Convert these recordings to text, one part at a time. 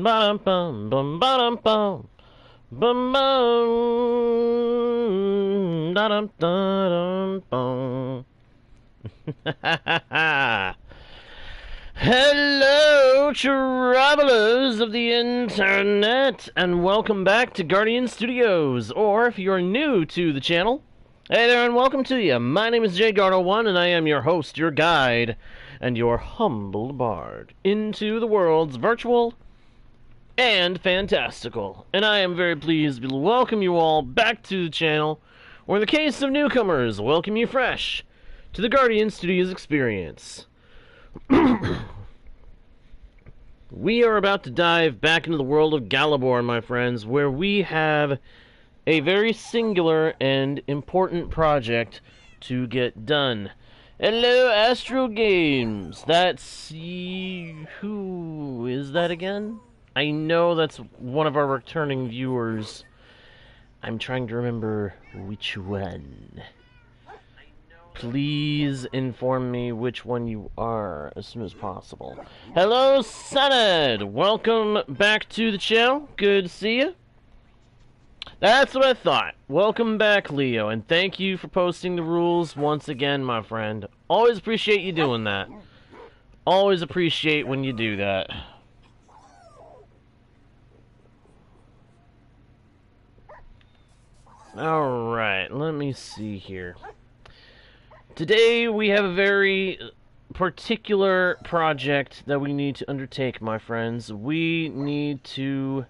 Bum bum bum bum bum bum bum da dum da dum bum. Hello, travelers of the internet, and welcome back to Guardian Studios. Or if you're new to the channel, hey there, and welcome to you. My name is JGuard, and I am your host, your guide, and your humble bard into the worlds virtual and fantastical. And I am very pleased to welcome you all back to the channel, or in the case of newcomers, welcome you fresh to the Guardian Studios experience. We are about to dive back into the world of Galabor, my friends, where we have a very singular and important project to get done. Hello, Astro Games. That's... who is that again? I know that's one of our returning viewers. I'm trying to remember which one. Please inform me which one you are as soon as possible. Hello, Sanad! Welcome back to the channel. Good to see you. That's what I thought. Welcome back, Leo, and thank you for posting the rules once again, my friend. Always appreciate you doing that. Always appreciate when you do that. Alright, let me see here. Today we have a very particular project that we need to undertake, my friends. We need to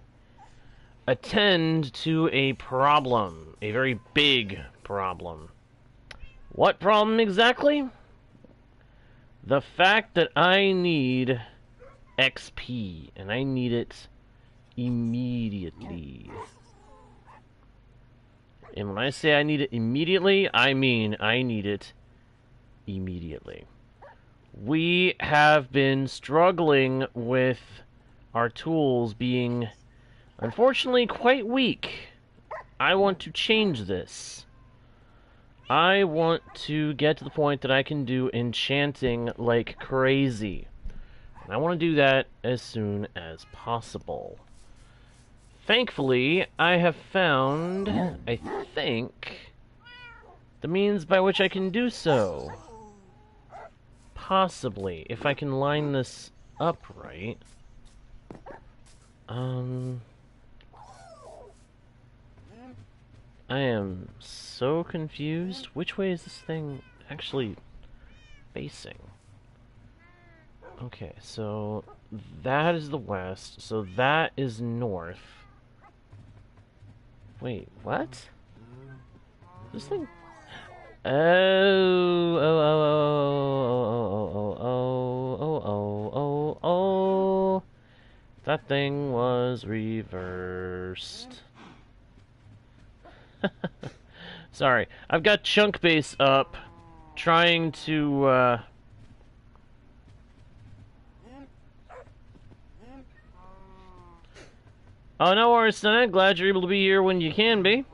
attend to a problem, a very big problem. What problem exactly? The fact that I need XP, and I need it immediately. And when I say I need it immediately, I mean I need it immediately. We have been struggling with our tools being, unfortunately, quite weak. I want to change this. I want to get to the point that I can do enchanting like crazy. And I want to do that as soon as possible. Thankfully, I have found, I think, the means by which I can do so. Possibly, if I can line this up right. I am so confused. Which way is this thing actually facing? Okay, so that is the west, so that is north. Wait, what? This thing... Oh. That thing was reversed. Sorry, I've got chunk base up, trying to, Oh, no worries, son. Glad you're able to be here when you can be.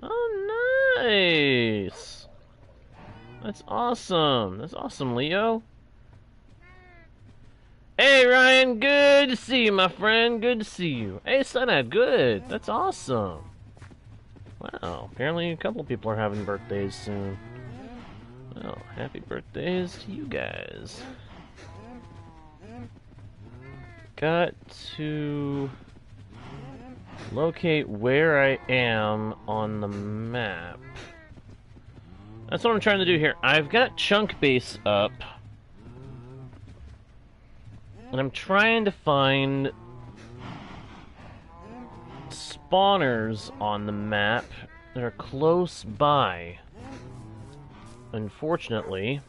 Oh, nice! That's awesome. That's awesome, Leo. Hey, Ryan. Good to see you, my friend. Good to see you. Hey, Sunad. Good. That's awesome. Wow. Apparently a couple of people are having birthdays soon. Well, happy birthdays to you guys. Got to locate where I am on the map. That's what I'm trying to do here. I've got chunk base up, and I'm trying to find spawners on the map that are close by. Unfortunately,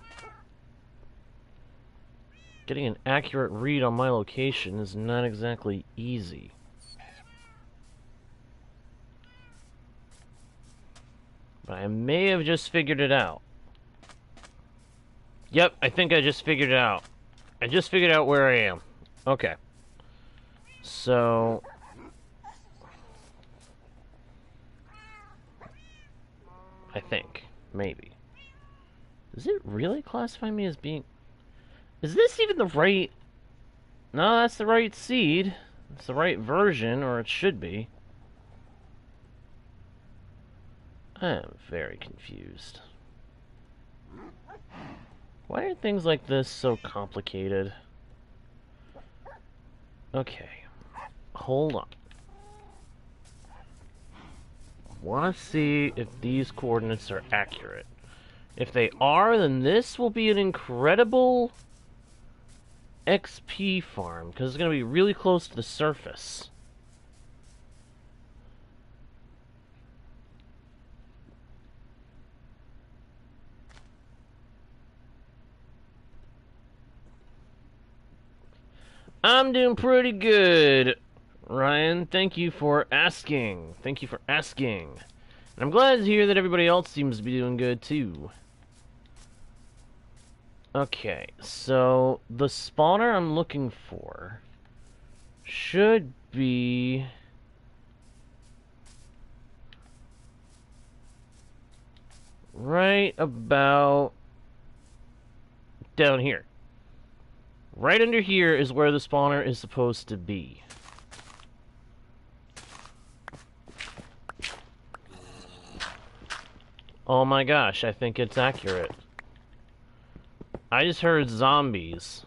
getting an accurate read on my location is not exactly easy. But I may have just figured it out. Yep, I think I just figured it out. I just figured out where I am. Okay. So... I think. Maybe. Does it really classify me as being... Is this even the right No, that's the right seed. It's the right version, or it should be. I am very confused. Why are things like this so complicated? Okay. Hold on. I want to see if these coordinates are accurate. If they are, then this will be an incredible XP farm, because it's going to be really close to the surface. I'm doing pretty good, Ryan. Thank you for asking. Thank you for asking. And I'm glad to hear that everybody else seems to be doing good, too. Okay, so the spawner I'm looking for should be right about down here. Right under here is where the spawner is supposed to be. Oh my gosh, I think it's accurate. I just heard zombies.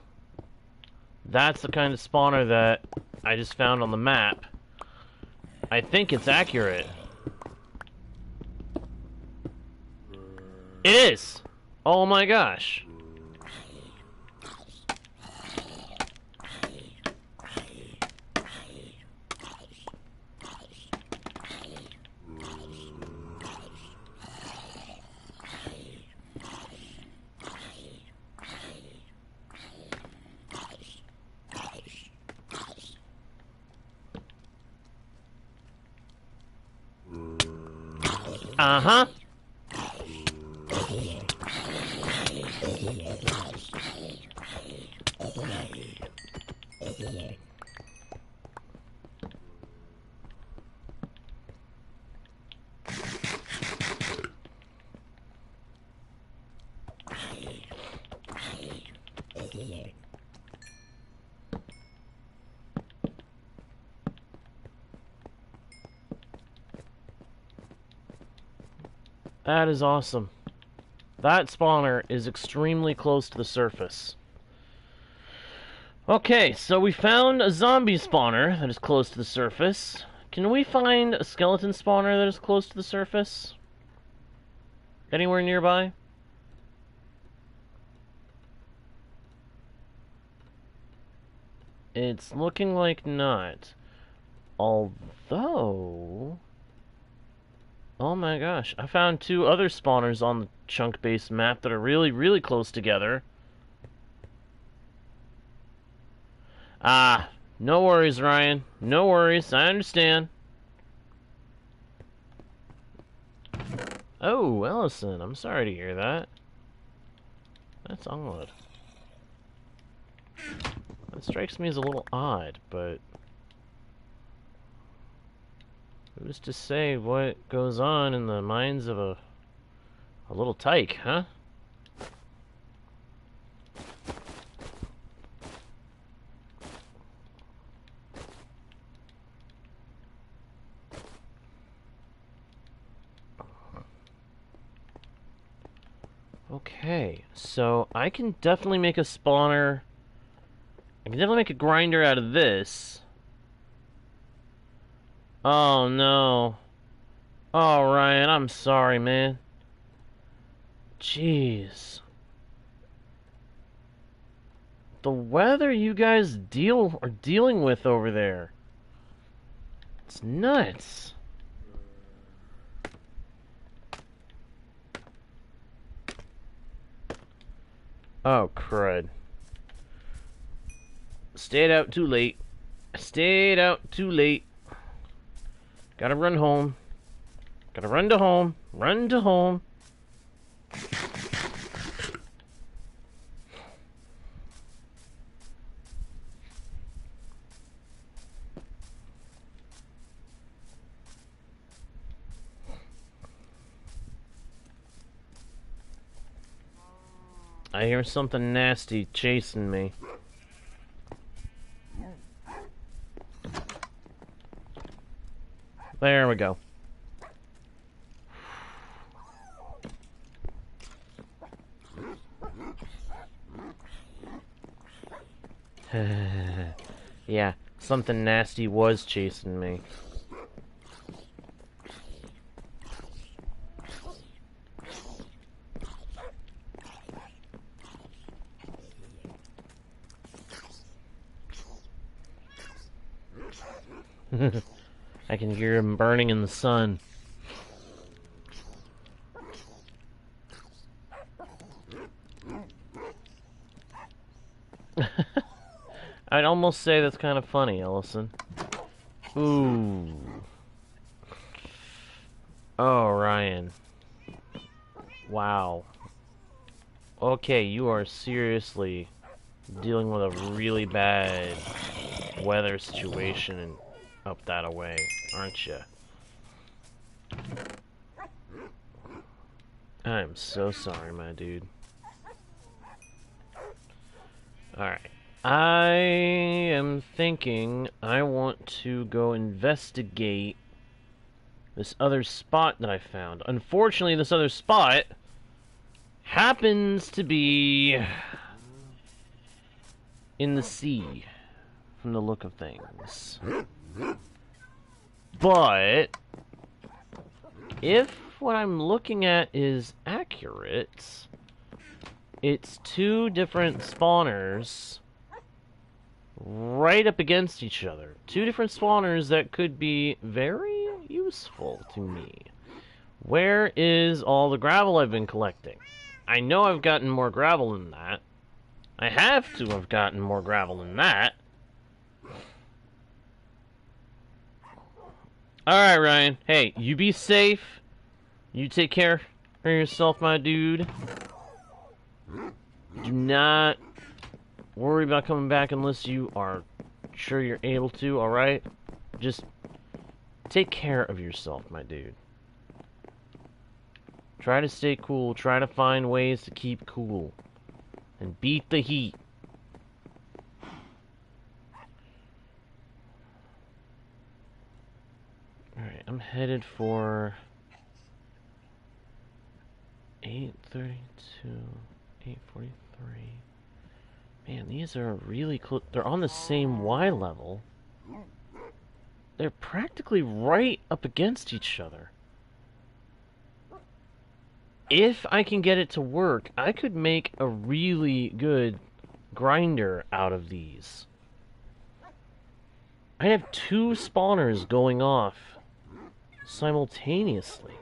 That's the kind of spawner that I just found on the map. I think it's accurate. It is! Oh my gosh. Uh-huh. That is awesome. That spawner is extremely close to the surface. Okay, so we found a zombie spawner that is close to the surface. Can we find a skeleton spawner that is close to the surface? Anywhere nearby? It's looking like not. Although... Oh my gosh, I found two other spawners on the chunk-based map that are really, really close together. Ah, no worries, Ryan. No worries, I understand. Oh, Ellison, I'm sorry to hear that. That's odd. That strikes me as a little odd, but... who's to say what goes on in the minds of a little tyke, huh? Okay, so I can definitely make a spawner. I can definitely make a grinder out of this. Oh no. Oh, Ryan, I'm sorry, man. Jeez. The weather you guys are dealing with over there. It's nuts. Oh, crud. Stayed out too late. Stayed out too late. Gotta run home. Gotta run to home. Run to home. I hear something nasty chasing me. There we go. Yeah, something nasty was chasing me. I can hear him burning in the sun. I'd almost say that's kind of funny, Ellison. Ooh. Oh, Ryan. Wow. Okay, you are seriously dealing with a really bad weather situation up that away, aren't you? I'm so sorry, my dude. Alright. I am thinking I want to go investigate this other spot that I found. Unfortunately, this other spot happens to be in the sea, from the look of things. But if what I'm looking at is accurate, it's two different spawners right up against each other. Two different spawners that could be very useful to me. Where is all the gravel I've been collecting? I know I've gotten more gravel than that. I have to have gotten more gravel than that. Alright, Ryan. Hey, you be safe. You take care of yourself, my dude. Do not worry about coming back unless you are sure you're able to, alright? Just take care of yourself, my dude. Try to stay cool. Try to find ways to keep cool. And beat the heat. Alright, I'm headed for 832, 843. Man, these are really close. They're on the same Y level. They're practically right up against each other. If I can get it to work, I could make a really good grinder out of these. I have two spawners going off simultaneously.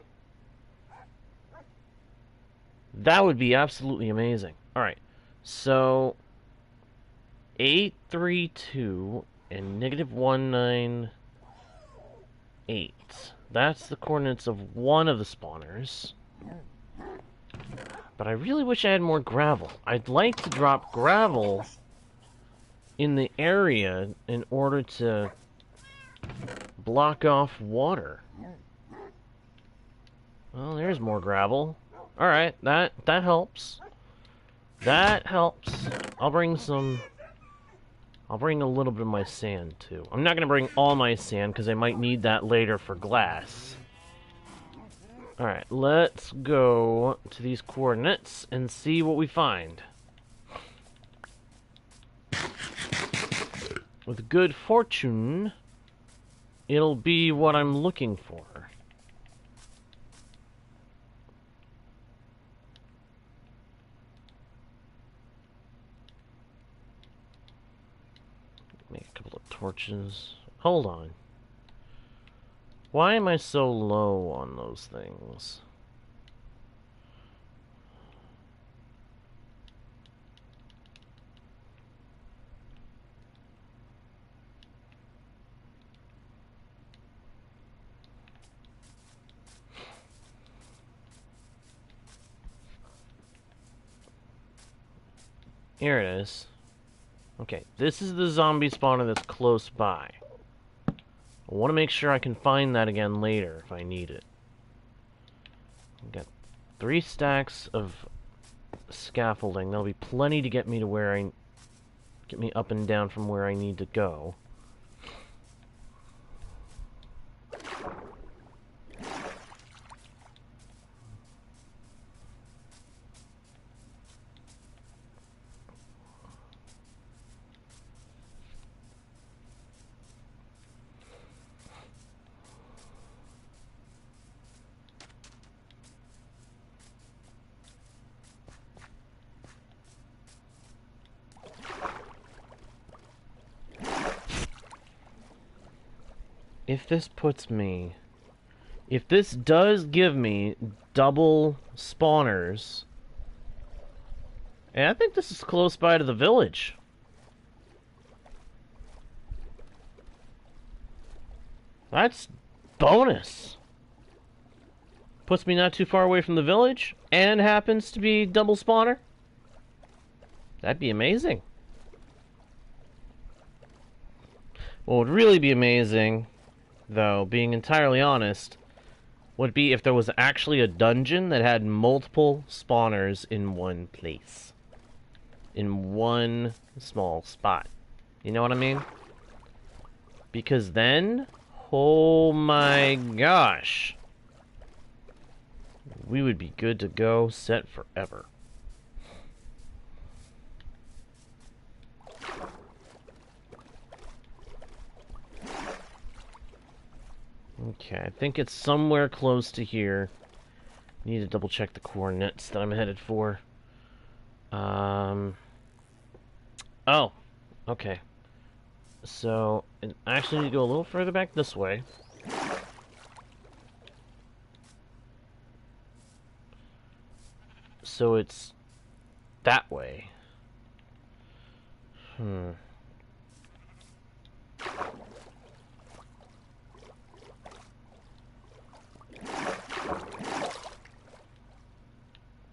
That would be absolutely amazing. Alright, so 832 and negative 198. That's the coordinates of one of the spawners. But I really wish I had more gravel. I'd like to drop gravel in the area in order to block off water. Well, there's more gravel. Alright, that helps. That helps. I'll bring a little bit of my sand, too. I'm not going to bring all my sand, because I might need that later for glass. Alright, let's go to these coordinates and see what we find. With good fortune, it'll be what I'm looking for. Make a couple of torches. Hold on. Why am I so low on those things? Here it is. Okay, this is the zombie spawner that's close by. I want to make sure I can find that again later if I need it. I've got 3 stacks of scaffolding. There'll be plenty to get me to where get me up and down from where I need to go. if this puts me... If this does give me double spawners... And I think this is close by to the village. That's bonus. Puts me not too far away from the village, and happens to be double spawner. That'd be amazing. What would really be amazing, though, being entirely honest, would be if there was actually a dungeon that had multiple spawners in one place. In one small spot. You know what I mean? Because then, oh my gosh, we would be good to go, set forever. Okay, I think it's somewhere close to here. Need to double check the coordinates that I'm headed for. Oh, okay. So, I actually need to go a little further back this way. So it's that way.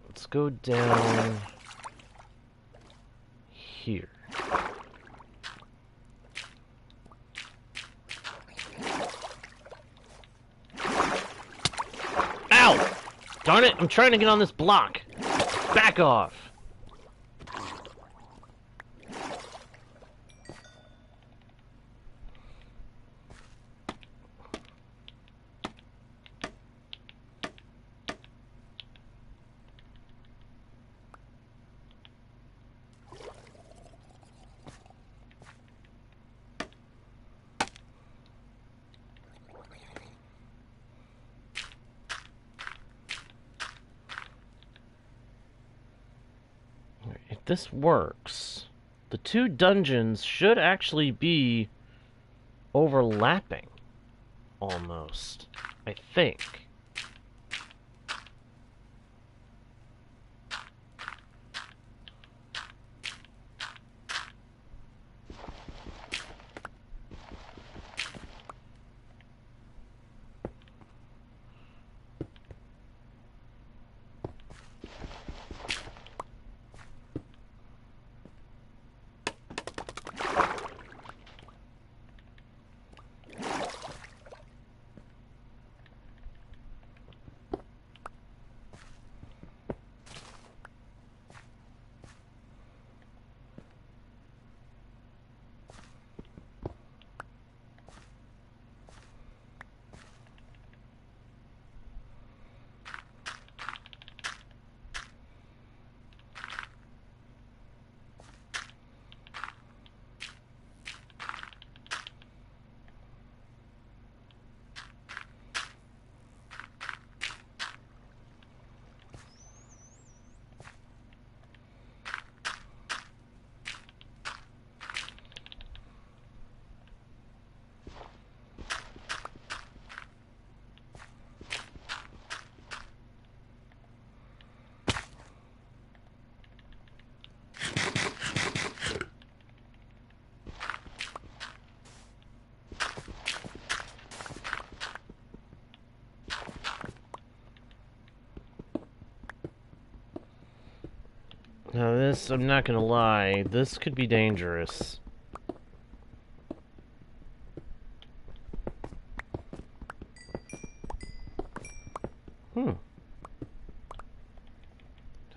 Let's go down here. Ow! Darn it, I'm trying to get on this block. Back off. If this works, the two dungeons should actually be overlapping, almost, I think. Now this, I'm not gonna lie, this could be dangerous.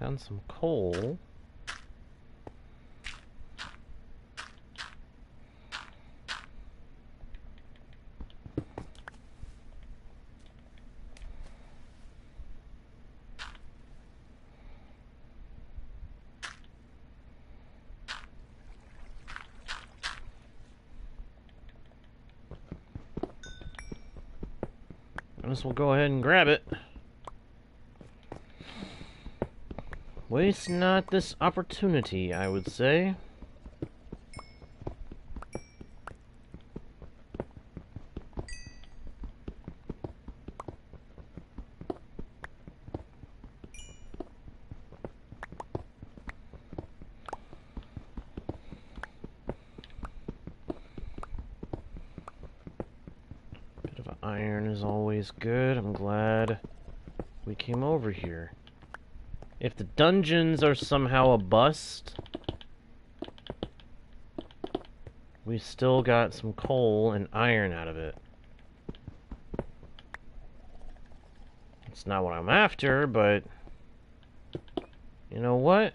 Found some coal. I guess we'll go ahead and grab it. Waste not this opportunity, I would say. Iron is always good. I'm glad we came over here. If the dungeons are somehow a bust, we still got some coal and iron out of it. It's not what I'm after, but you know what?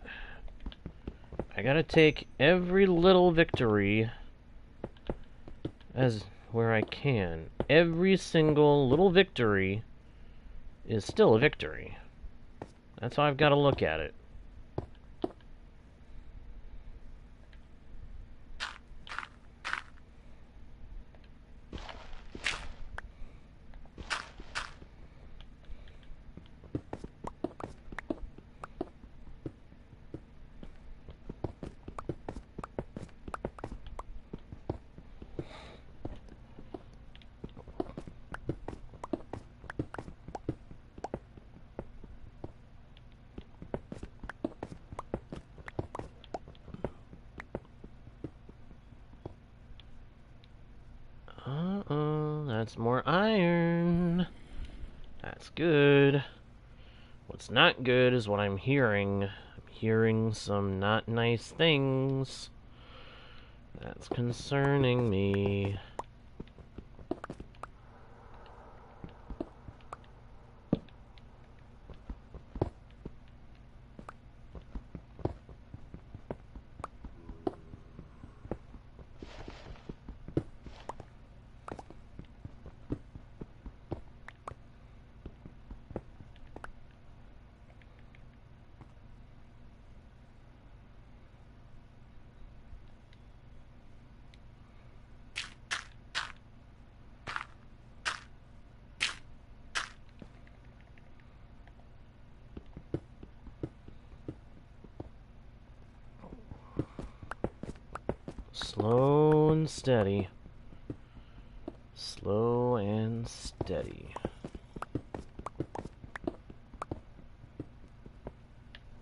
I gotta take every little victory as where I can. Every single little victory is still a victory. That's how I've got to look at it. That's more iron. That's good. What's not good is what I'm hearing. I'm hearing some not nice things. That's concerning me. Slow and steady. Slow and steady. I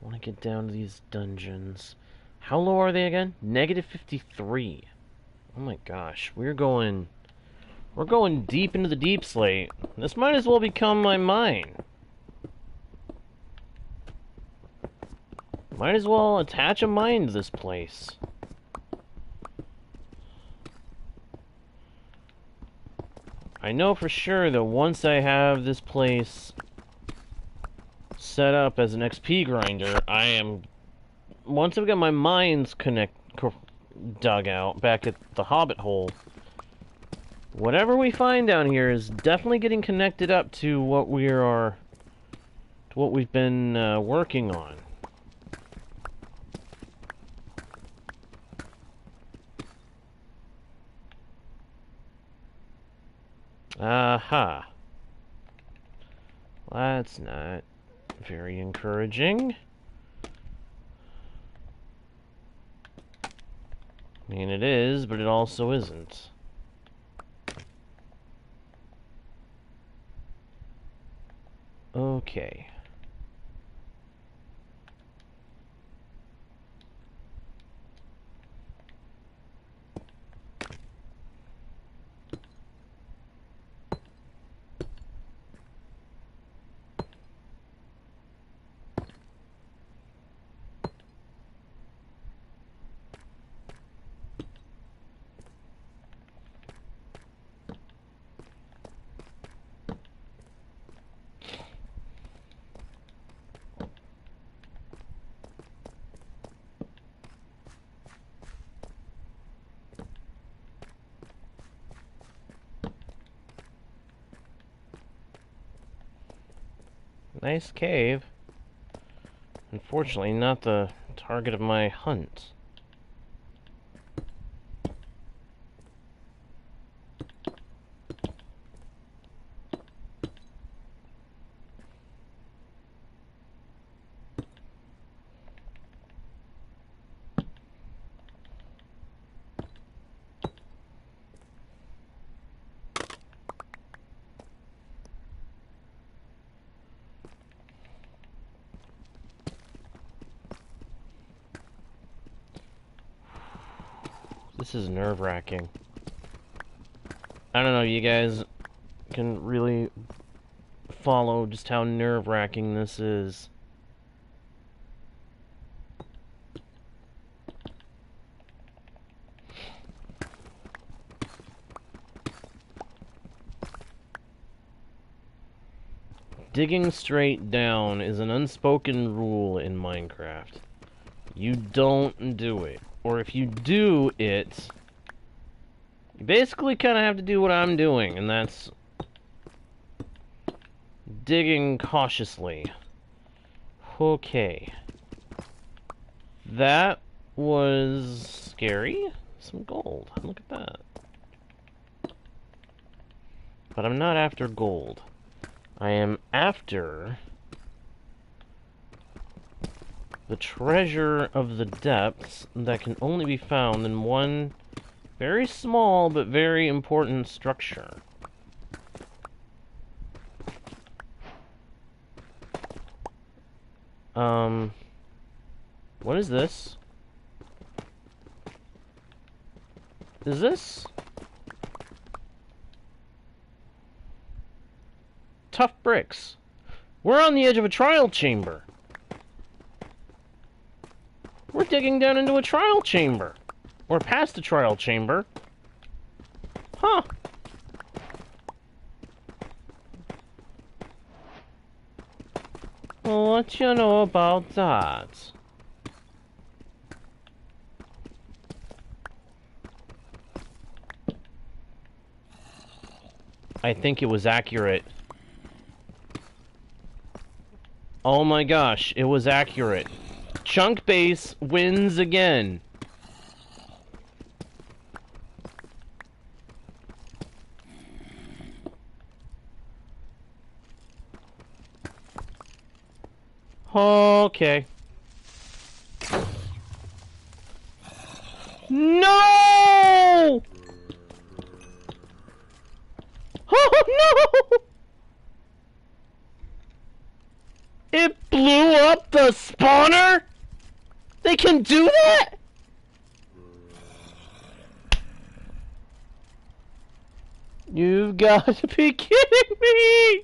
want to get down to these dungeons. How low are they again? Negative 53. Oh my gosh, we're going deep into the deep slate. This might as well become my mine. Might as well attach a mine to this place. I know for sure that once I have this place set up as an XP grinder, once I've got my mines dug out back at the Hobbit hole, whatever we find down here is definitely getting connected up to what we've been working on. Aha. That's not very encouraging. I mean, it is, but it also isn't. Okay. Nice cave. Unfortunately, not the target of my hunt. This is nerve-wracking. I don't know, you guys. can really follow just how nerve-wracking this is. Digging straight down is an unspoken rule in Minecraft. You don't do it. Or if you do it, you basically kind of have to do what I'm doing, and that's digging cautiously. Okay. That was scary. Some gold. Look at that. But I'm not after gold. I am after the treasure of the depths that can only be found in one very small but very important structure. What is this? Is this? Tough bricks. We're on the edge of a trial chamber. We're digging down into a trial chamber. Or past a trial chamber. Huh. Well, what you know about that? I think it was accurate. Oh my gosh, it was accurate. Chunk Base wins again. Okay. No! Oh no! It blew up the spawner? They can do that? You've got to be kidding me!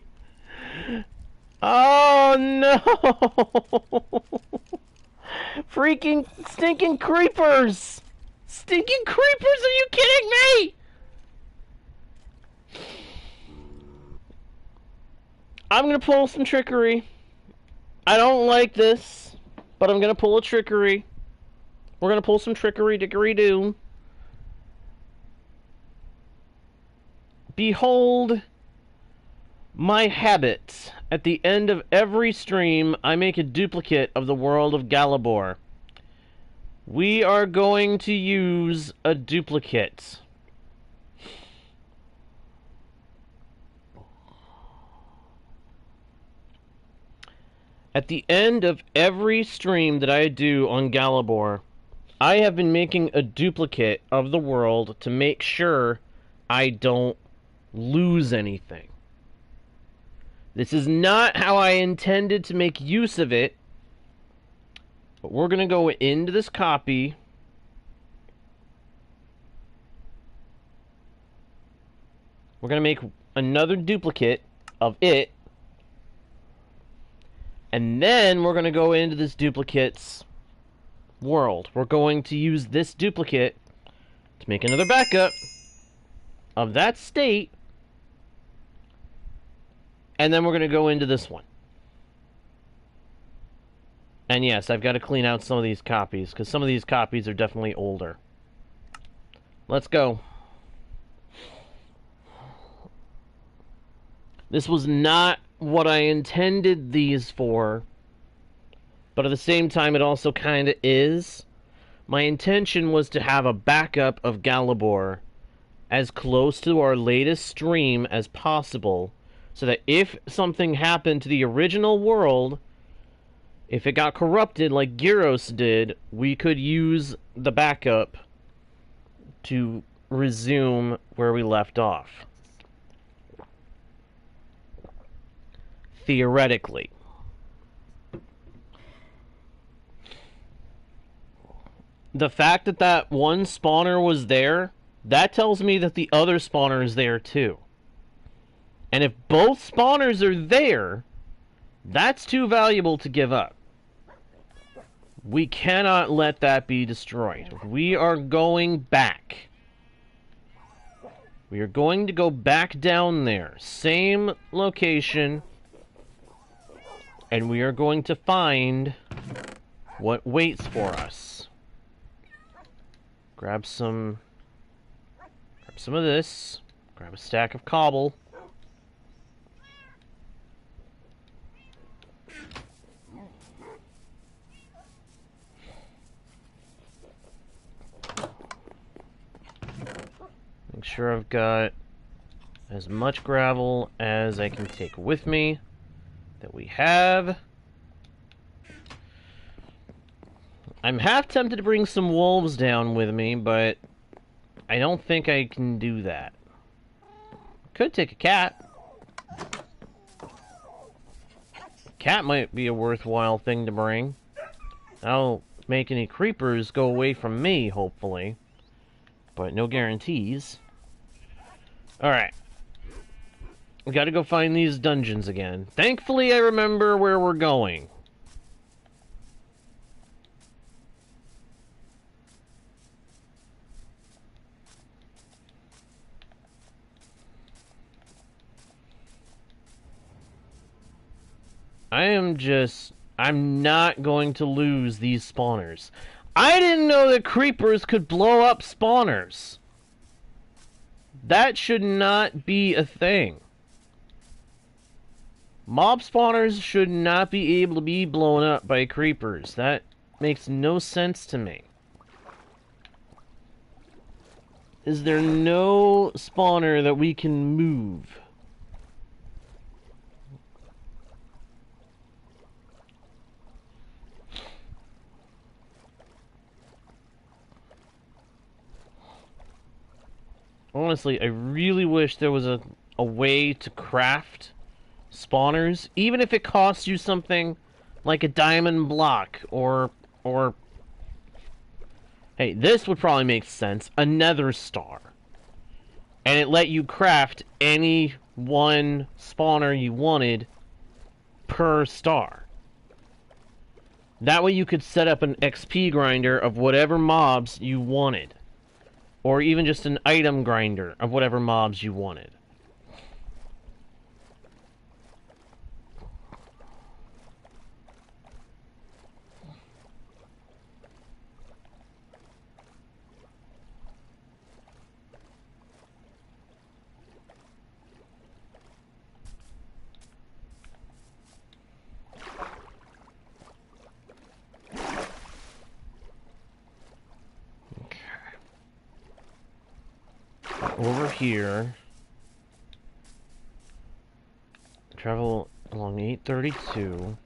Oh no! Freaking stinking creepers! Stinking creepers, are you kidding me? I'm gonna pull some trickery. I don't like this, but I'm gonna pull a trickery. We're gonna pull some trickery, dickory-doo. Behold my habit. At the end of every stream, I make a duplicate of the world of Galabor. We are going to use a duplicate. At the end of every stream that I do on Galabor, I have been making a duplicate of the world to make sure I don't lose anything. This is not how I intended to make use of it, but we're going to go into this copy. We're going to make another duplicate of it. And then we're going to go into this duplicate's world. We're going to use this duplicate to make another backup of that state. And then we're going to go into this one. And yes, I've got to clean out some of these copies, because some of these copies are definitely older. Let's go. This was not what I intended these for, but at the same time it also kind of is. My intention was to have a backup of Galabor as close to our latest stream as possible, so that if something happened to the original world, if it got corrupted like Gyros did, we could use the backup to resume where we left off. Theoretically. The fact that that one spawner was there, that tells me that the other spawner is there too. And if both spawners are there, that's too valuable to give up. We cannot let that be destroyed. We are going back. We are going to go back down there. Same location. And we are going to find what waits for us. Grab some of this. Grab a stack of cobble. Make sure I've got as much gravel as I can take with me that we have. I'm half tempted to bring some wolves down with me, but I don't think I can do that. Could take a cat. Cat might be a worthwhile thing to bring. That'll make any creepers go away from me, hopefully. But no guarantees. Alright. We gotta go find these dungeons again. Thankfully, I remember where we're going. I'm not going to lose these spawners. I didn't know that creepers could blow up spawners. That should not be a thing. Mob spawners should not be able to be blown up by creepers. That makes no sense to me. Is there no spawner that we can move? Honestly, I really wish there was a way to craft spawners, even if it costs you something like a diamond block, or hey, this would probably make sense, a nether star. And it let you craft any one spawner you wanted per star. That way you could set up an XP grinder of whatever mobs you wanted. Or even just an item grinder of whatever mobs you wanted. Over here, travel along 832.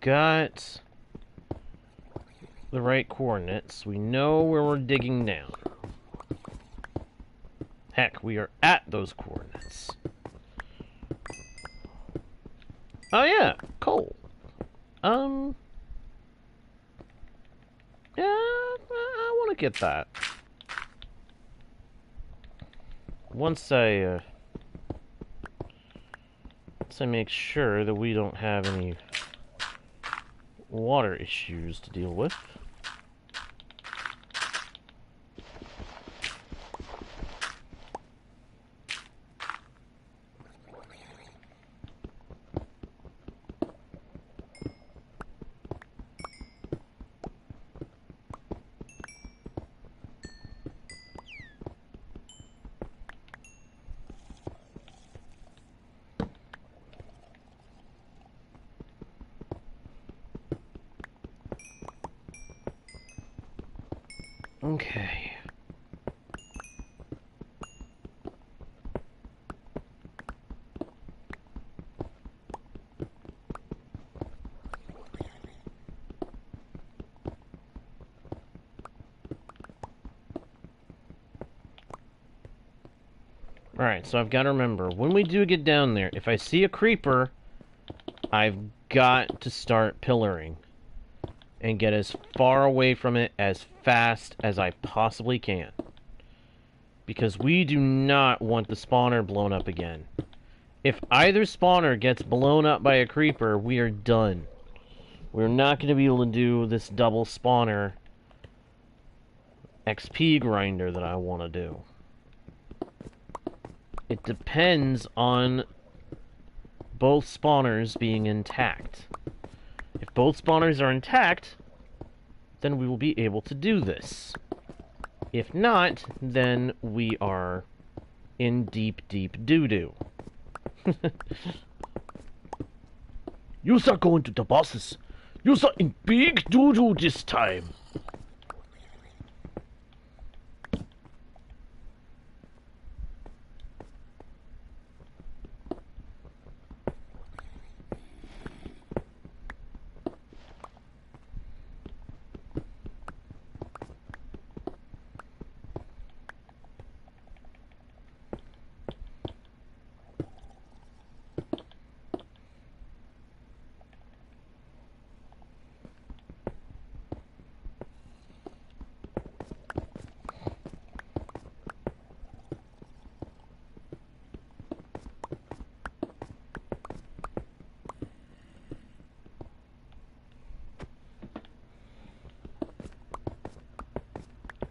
we've got the right coordinates. We know where we're digging down. Heck, we are at those coordinates. Oh yeah, coal. Yeah, I want to get that. Once I make sure that we don't have any water issues to deal with. Okay. Alright, so I've got to remember, when we do get down there, if I see a creeper, I've got to start pillaring and get as far away from it as fast as I possibly can. Because we do not want the spawner blown up again. If either spawner gets blown up by a creeper, we are done. We're not going to be able to do this double spawner XP grinder that I want to do. It depends on both spawners being intact. If both spawners are intact, then we will be able to do this. If not, then we are in deep, deep doo-doo. You're going to the bosses. You're in big doo-doo this time.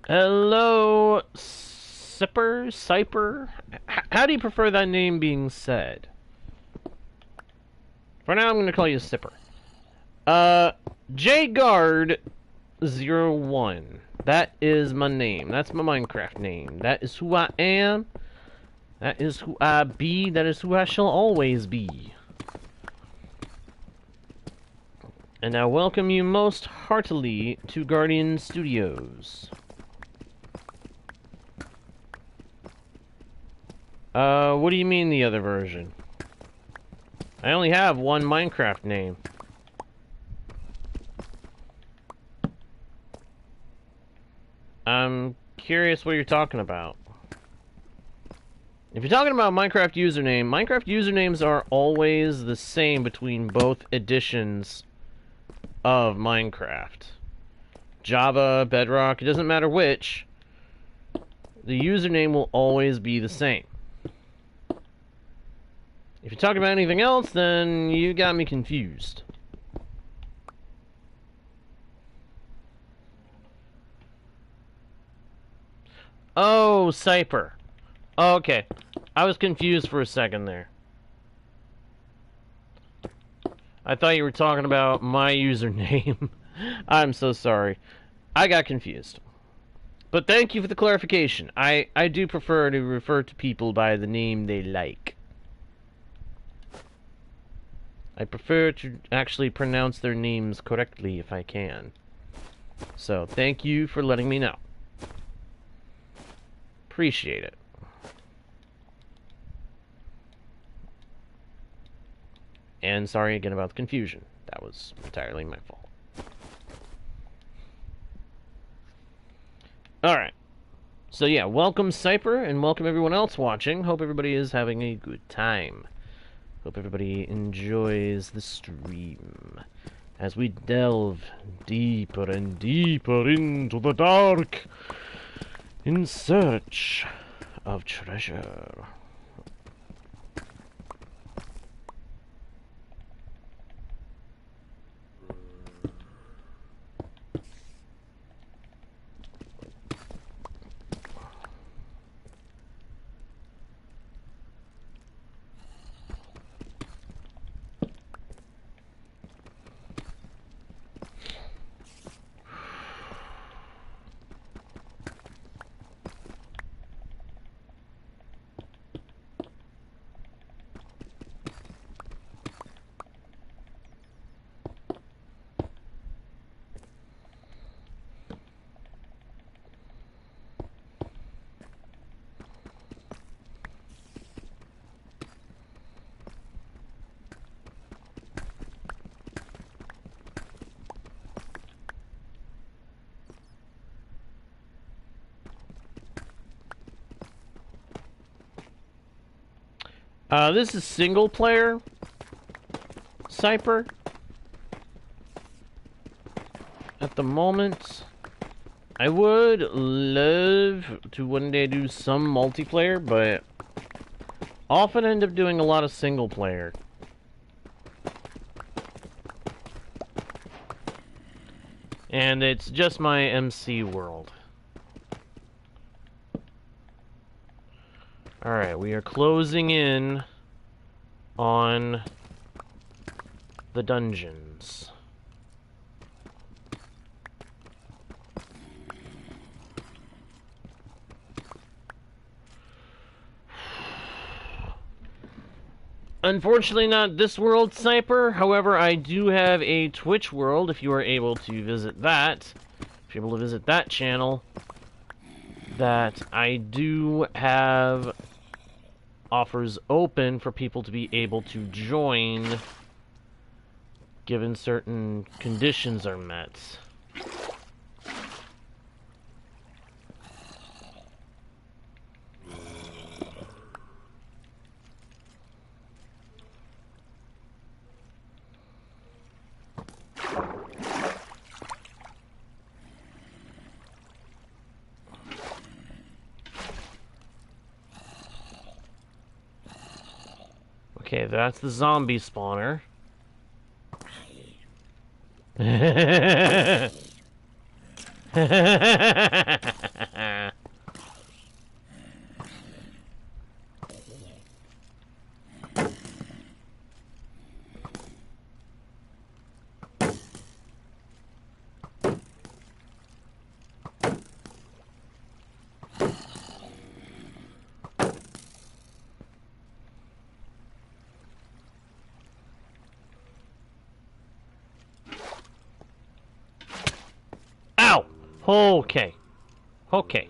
Hello, Sipper? How do you prefer that name being said? For now, I'm going to call you Sipper. JGuard01. That is my name. That's my Minecraft name. That is who I am. That is who I be. That is who I shall always be. And I welcome you most heartily to Guardian Studios. What do you mean the other version? I only have one Minecraft name. I'm curious what you're talking about. If you're talking about Minecraft usernames are always the same between both editions of Minecraft. Java, Bedrock, it doesn't matter which. The username will always be the same. If you're talking about anything else, then you got me confused. Oh, Cyper. Okay. I was confused for a second there. I thought you were talking about my username. I'm so sorry. I got confused. But thank you for the clarification. I do prefer to refer to people by the name they like. I prefer to actually pronounce their names correctly if I can. So, thank you for letting me know. Appreciate it. And sorry again about the confusion. That was entirely my fault. Alright. So yeah, welcome Cyper, and welcome everyone else watching. Hope everybody is having a good time. Hope everybody enjoys the stream as we delve deeper and deeper into the dark in search of treasure. This is single player Cyper at the moment. I would love to one day do some multiplayer, but often end up doing a lot of single player. And it's just my MC world. Alright, we are closing in on the dungeons. Unfortunately not this world, Cyper. However, I do have a Twitch world if you are able to visit that. If you're able to visit that channel, that I do have offers open for people to be able to join given certain conditions are met. Okay, that's the zombie spawner. Ow! Okay. Okay.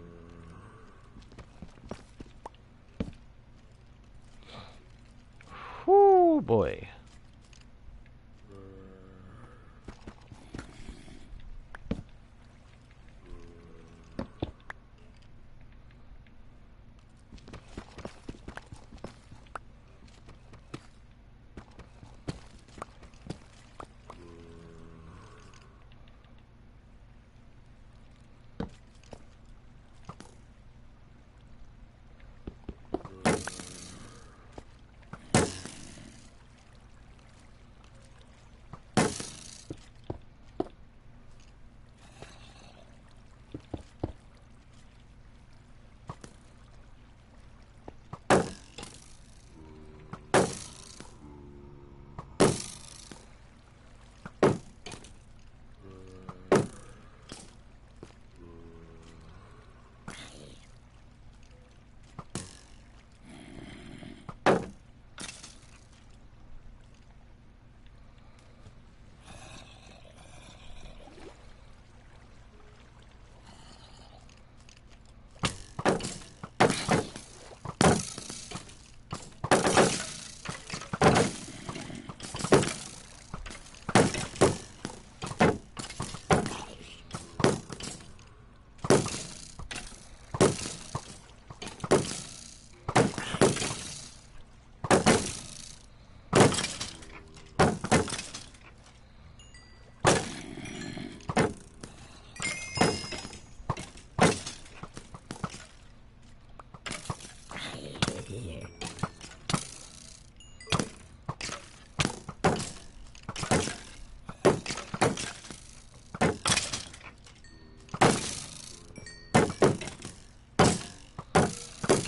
Whoo, boy.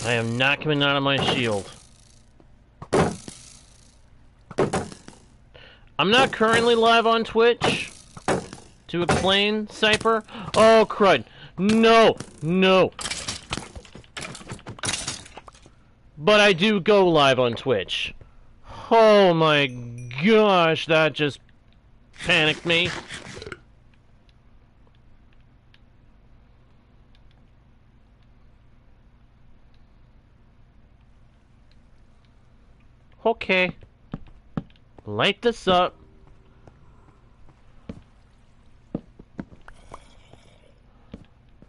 I am not coming out of my shield. I'm not currently live on Twitch. To explain, Cypher. Oh, crud. No, no. But I do go live on Twitch. Oh my gosh, that just panicked me. Okay. Light this up.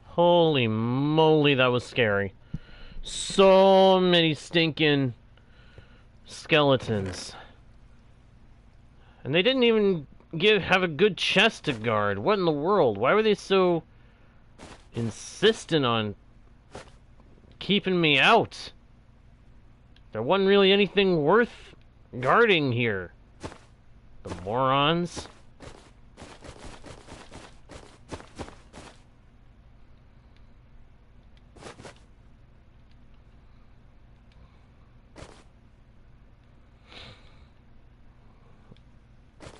Holy moly, that was scary. So many stinking skeletons. And they didn't even have a good chest to guard. What in the world? Why were they so insistent on keeping me out? There wasn't really anything worth guarding here. The morons.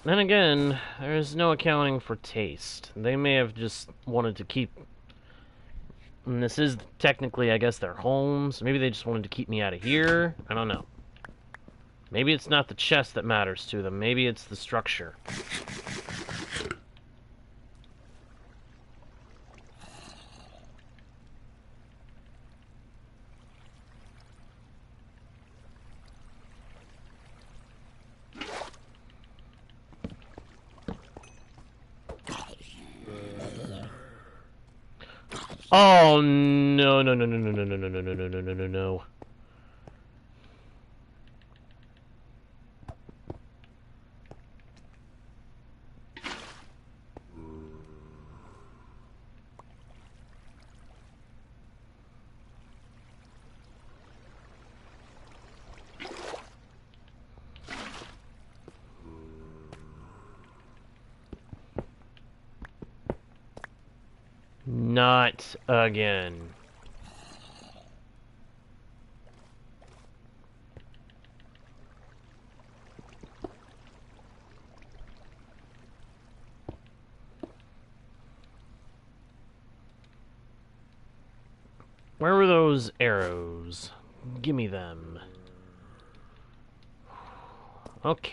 Then again, there's no accounting for taste. They may have just wanted to keep... And this is technically, I guess, their home, so maybe they just wanted to keep me out of here? I don't know. Maybe it's not the chest that matters to them. Maybe it's the structure. Oh, no, no, no, no, no, no, no, no, no, no, no, no, no, no, no. Not again. Where were those arrows? Give me them. Okay.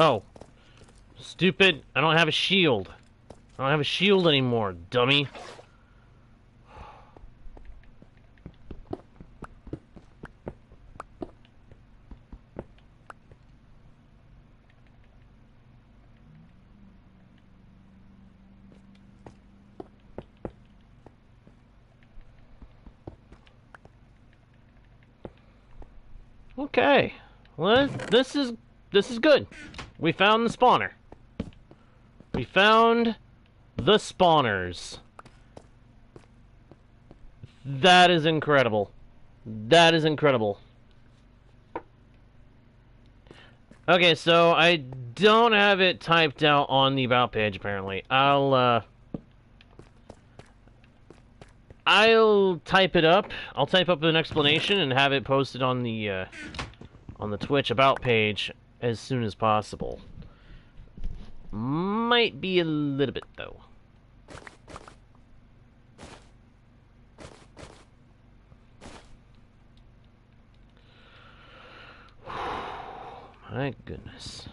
Oh. Stupid. I don't have a shield. I don't have a shield anymore, dummy. Okay. Well, this is good. We found the spawner. We found the spawners. That is incredible. That is incredible. Okay, so I don't have it typed out on the about page apparently. I'll type it up. I'll type up an explanation and have it posted on the Twitch about page as soon as possible. Might be a little bit though. My goodness.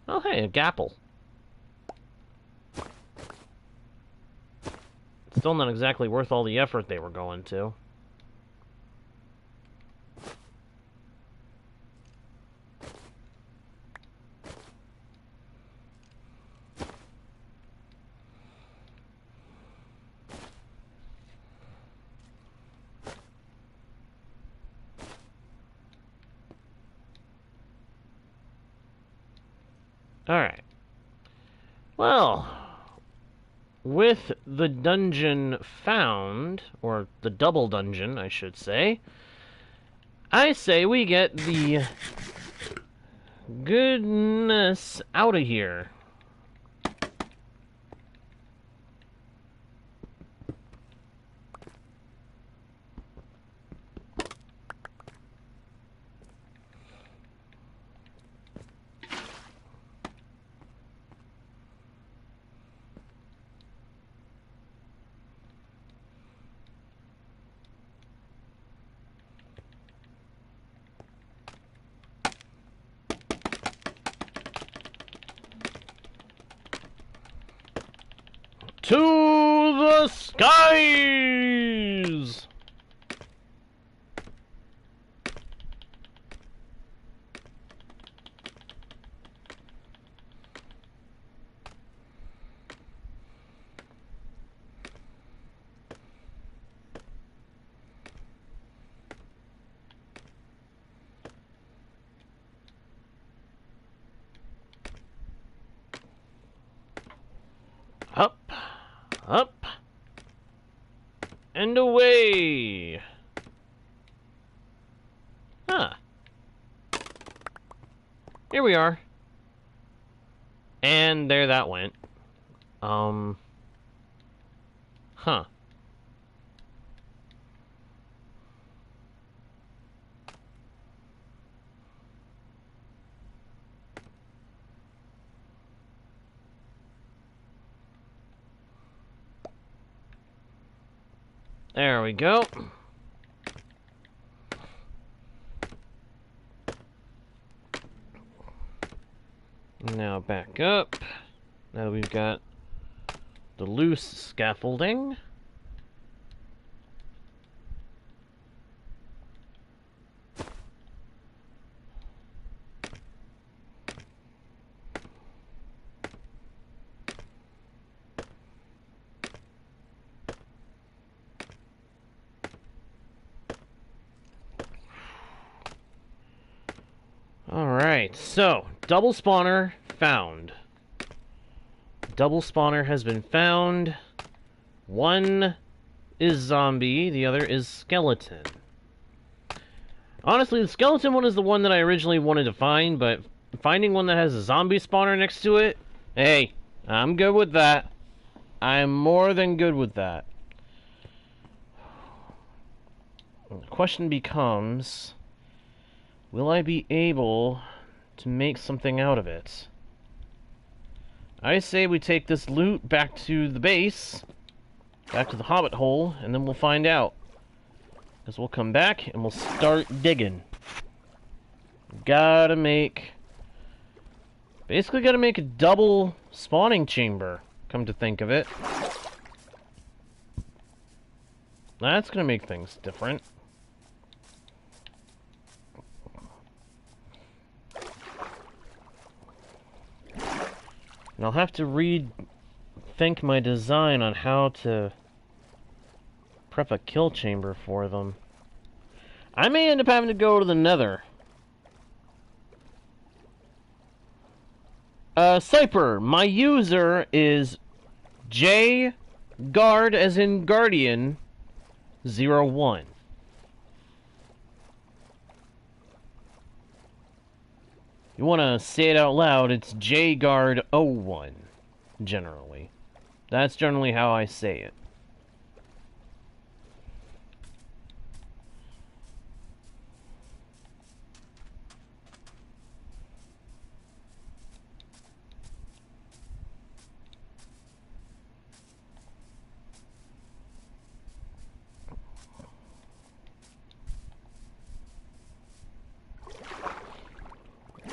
Oh hey, a gapple. still not exactly worth all the effort they were going to. Alright. Well, with the dungeon found, or the double dungeon, I should say, I say we get the goodness out of here. To the skies! Up, up, and away. Ah. Here we are. And there that went. Huh. There we go. Now back up. Now we've got the loose scaffolding. Alright, so, double spawner found. Double spawner has been found. One is zombie, the other is skeleton. Honestly, the skeleton one is the one that I originally wanted to find, but finding one that has a zombie spawner next to it, hey, I'm good with that. I'm more than good with that. The question becomes, will I be able to make something out of it? I say we take this loot back to the base, back to the hobbit hole, and then we'll find out. Because we'll come back and we'll start digging. Basically gotta make a double spawning chamber, come to think of it. That's gonna make things different. And I'll have to rethink my design on how to prep a kill chamber for them. I may end up having to go to the Nether. Cyper, my user is JGuard, as in Guardian, 01. You want to say it out loud, it's JGuard 01, generally. That's generally how I say it.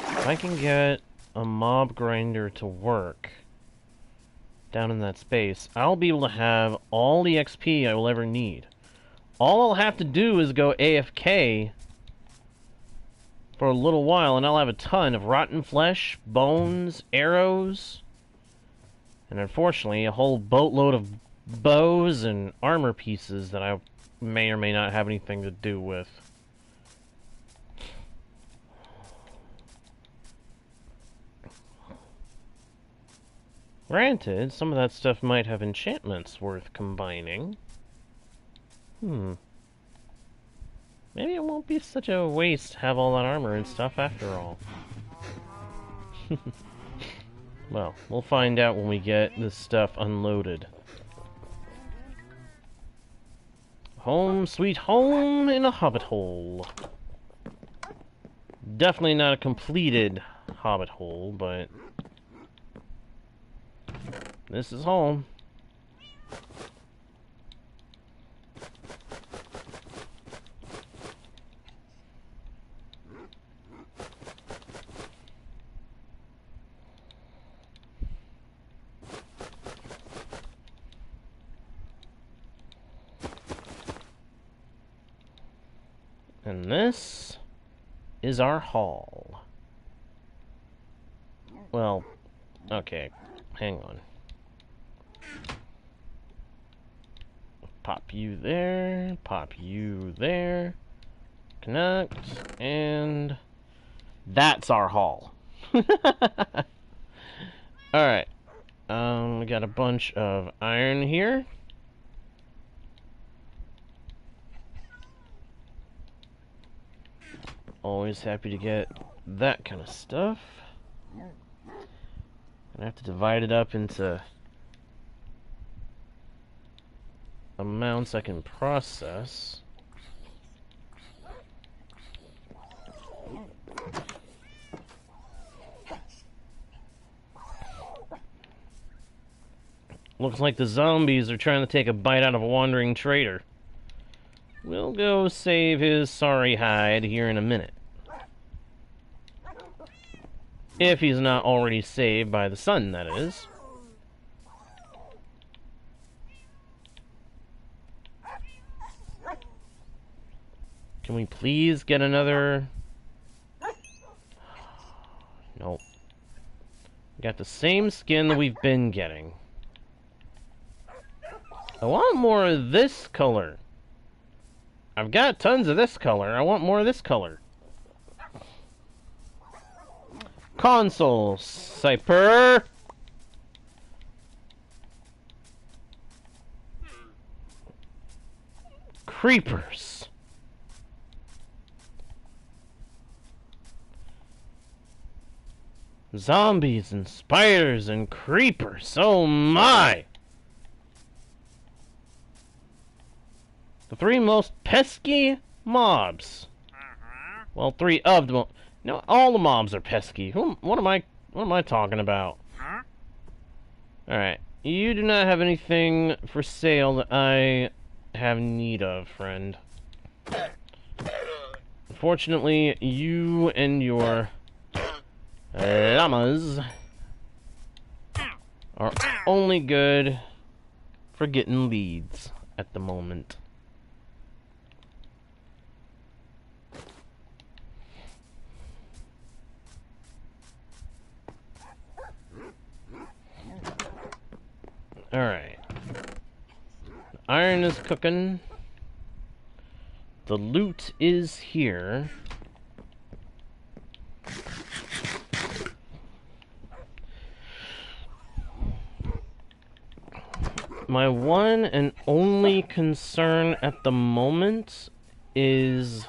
If I can get a mob grinder to work, down in that space, I'll be able to have all the XP I will ever need. All I'll have to do is go AFK for a little while, and I'll have a ton of rotten flesh, bones, arrows, and unfortunately a whole boatload of bows and armor pieces that I may or may not have anything to do with. Granted, some of that stuff might have enchantments worth combining. Maybe it won't be such a waste to have all that armor and stuff after all. Well, we'll find out when we get this stuff unloaded. Home sweet home in a hobbit hole. Definitely not a completed hobbit hole, but this is home. And this is our hall. Well, okay, hang on. Pop you there, pop you there, connect, and that's our hall. Alright, we got a bunch of iron here. Always happy to get that kind of stuff. I have to divide it up into amounts I can process. Looks like the zombies are trying to take a bite out of a wandering trader. We'll go save his sorry hide here in a minute. If he's not already saved by the sun, that is. Can we please get another... Nope. We got the same skin that we've been getting. I want more of this color. I've got tons of this color. I want more of this color. Console Cyper. Creepers. Zombies and spiders and creepers. Oh my! The three most pesky mobs. Well, three of them. No, all the mobs are pesky. What am I talking about? All right, you do not have anything for sale that I have need of, friend. Unfortunately, you and your llamas are only good for getting leads at the moment. Alright. Iron is cooking. The loot is here. My one and only concern at the moment is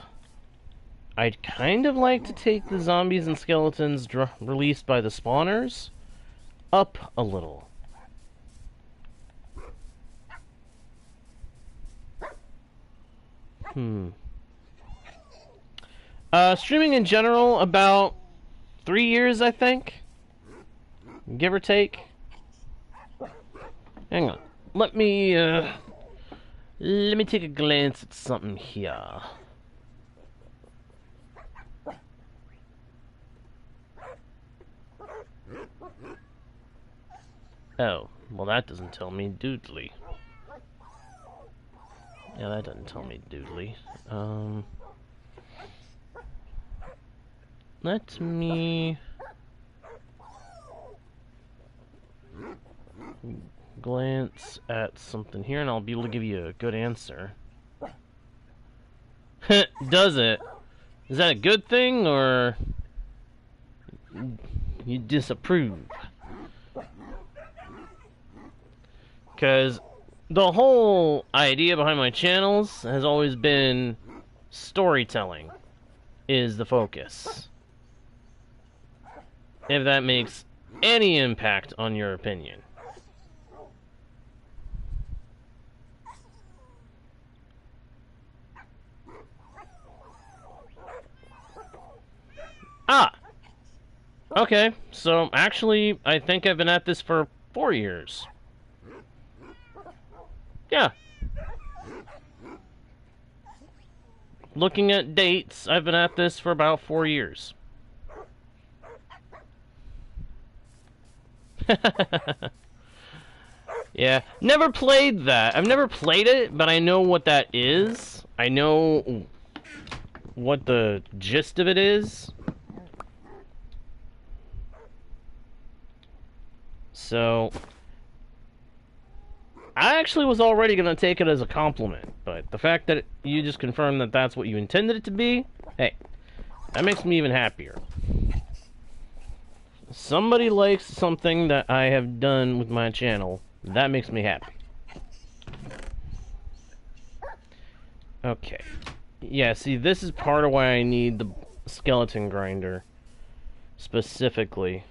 I'd kind of like to take the zombies and skeletons released by the spawners up a little. Streaming in general, about 3 years, I think. Give or take. Hang on. Let me take a glance at something here. Oh, Well, that doesn't tell me doodly. Yeah, that doesn't tell me doodly. Let me glance at something here, and I'll be able to give you a good answer. Does it? Is that a good thing, or you disapprove? Because the whole idea behind my channels has always been storytelling is the focus. If that makes any impact on your opinion. Ah! Okay, so actually, I think I've been at this for 4 years. Yeah. Looking at dates, I've been at this for about 4 years. Yeah, never played that. I've never played it, but I know what that is. I know what the gist of it is. So, I actually was already going to take it as a compliment, but the fact that you just confirmed that that's what you intended it to be, hey, that makes me even happier. Somebody likes something that I have done with my channel. That makes me happy. Okay. Yeah, see, this is part of why I need the skeleton grinder. Specifically.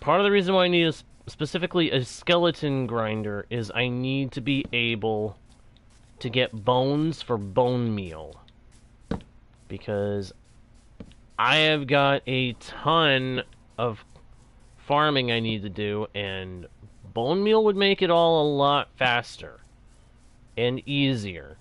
Part of the reason why I need specifically a skeleton grinder is I need to be able to get bones for bone meal. Because I have got a ton of farming I need to do, and bone meal would make it all a lot faster and easier.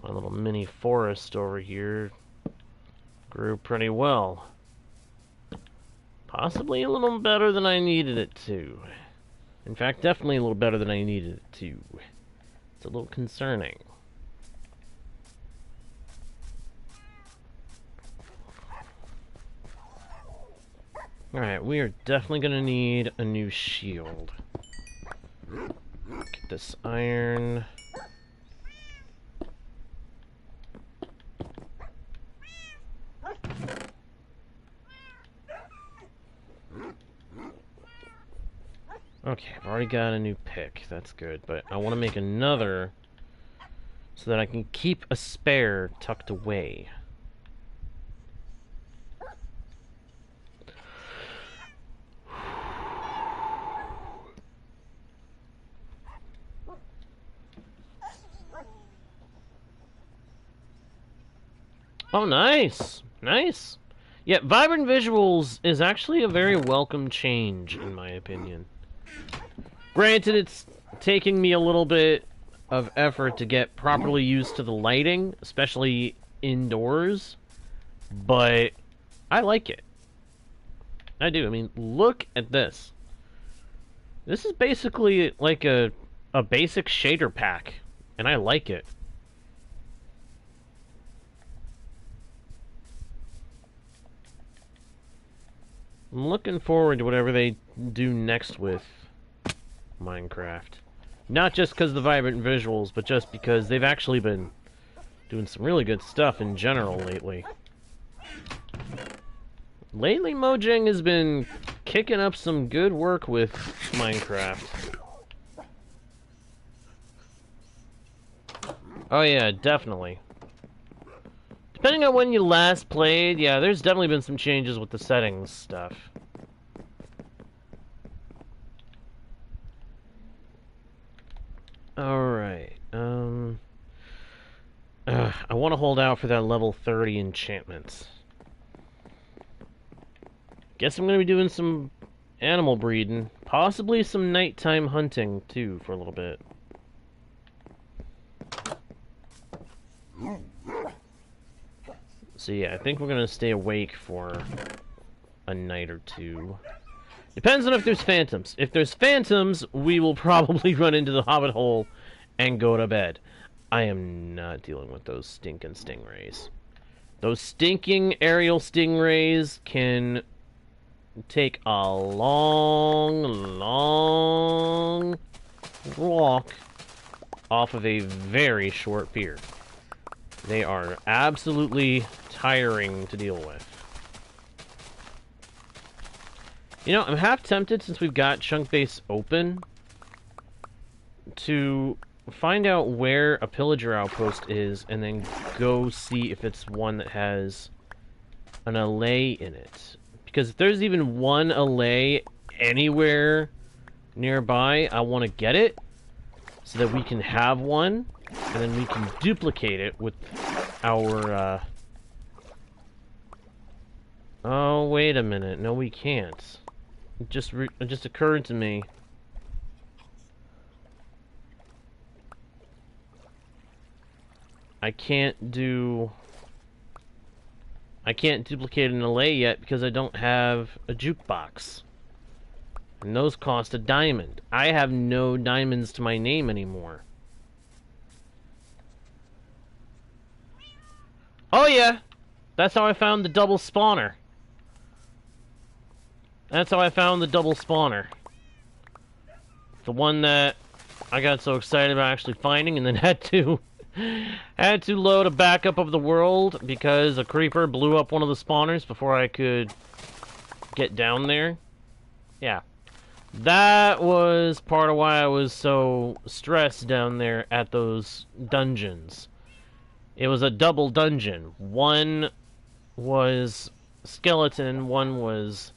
My little mini forest over here grew pretty well. Possibly a little better than I needed it to. In fact, definitely a little better than I needed it to. It's a little concerning. Alright, we are definitely going to need a new shield. Get this iron. Okay, I've already got a new pick. That's good, but I want to make another so that I can keep a spare tucked away. Oh, nice! Nice! Yeah, vibrant visuals is actually a very welcome change, in my opinion. Granted, it's taking me a little bit of effort to get properly used to the lighting, especially indoors, but I like it. I do. I mean, look at this. This is basically like a basic shader pack, and I like it. I'm looking forward to whatever they do next with Minecraft. Not just because of the vibrant visuals, but just because they've actually been doing some really good stuff in general lately. Lately, Mojang has been kicking up some good work with Minecraft. Oh yeah, definitely. Depending on when you last played, yeah, there's definitely been some changes with the settings stuff. Alright, I want to hold out for that level 30 enchantments. Guess I'm gonna be doing some animal breeding. Possibly some nighttime hunting, too, for a little bit. So yeah, I think we're gonna stay awake for a night or two. Depends on if there's phantoms. If there's phantoms, we will probably run into the hobbit hole and go to bed. I am not dealing with those stinking stingrays. Those stinking aerial stingrays can take a long walk off of a very short pier. They are absolutely tiring to deal with. You know, I'm half tempted, since we've got Chunk Base open, to find out where a pillager outpost is and then go see if it's one that has an allay in it. Because if there's even one allay anywhere nearby, I want to get it so that we can have one, and then we can duplicate it with our, Oh, wait a minute. No, we can't. It just occurred to me. I can't duplicate an allay yet because I don't have a jukebox. And those cost a diamond. I have no diamonds to my name anymore. Oh yeah! That's how I found the double spawner. That's how I found the double spawner. The one that I got so excited about actually finding and then had to load a backup of the world because a creeper blew up one of the spawners before I could get down there. Yeah. That was part of why I was so stressed down there at those dungeons. It was a double dungeon. One was skeleton, one was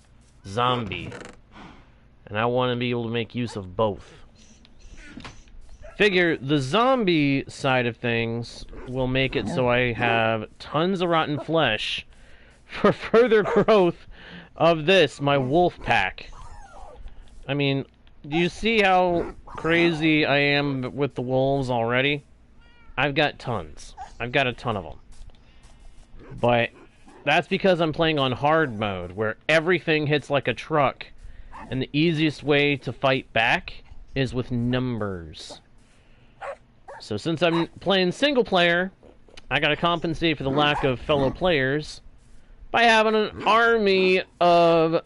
zombie. And I want to be able to make use of both. Figure the zombie side of things will make it so I have tons of rotten flesh for further growth of this, my wolf pack. I mean, do you see how crazy I am with the wolves already? I've got tons. I've got a ton of them. But that's because I'm playing on hard mode, where everything hits like a truck, and the easiest way to fight back is with numbers. So since I'm playing single player, I gotta compensate for the lack of fellow players by having an army of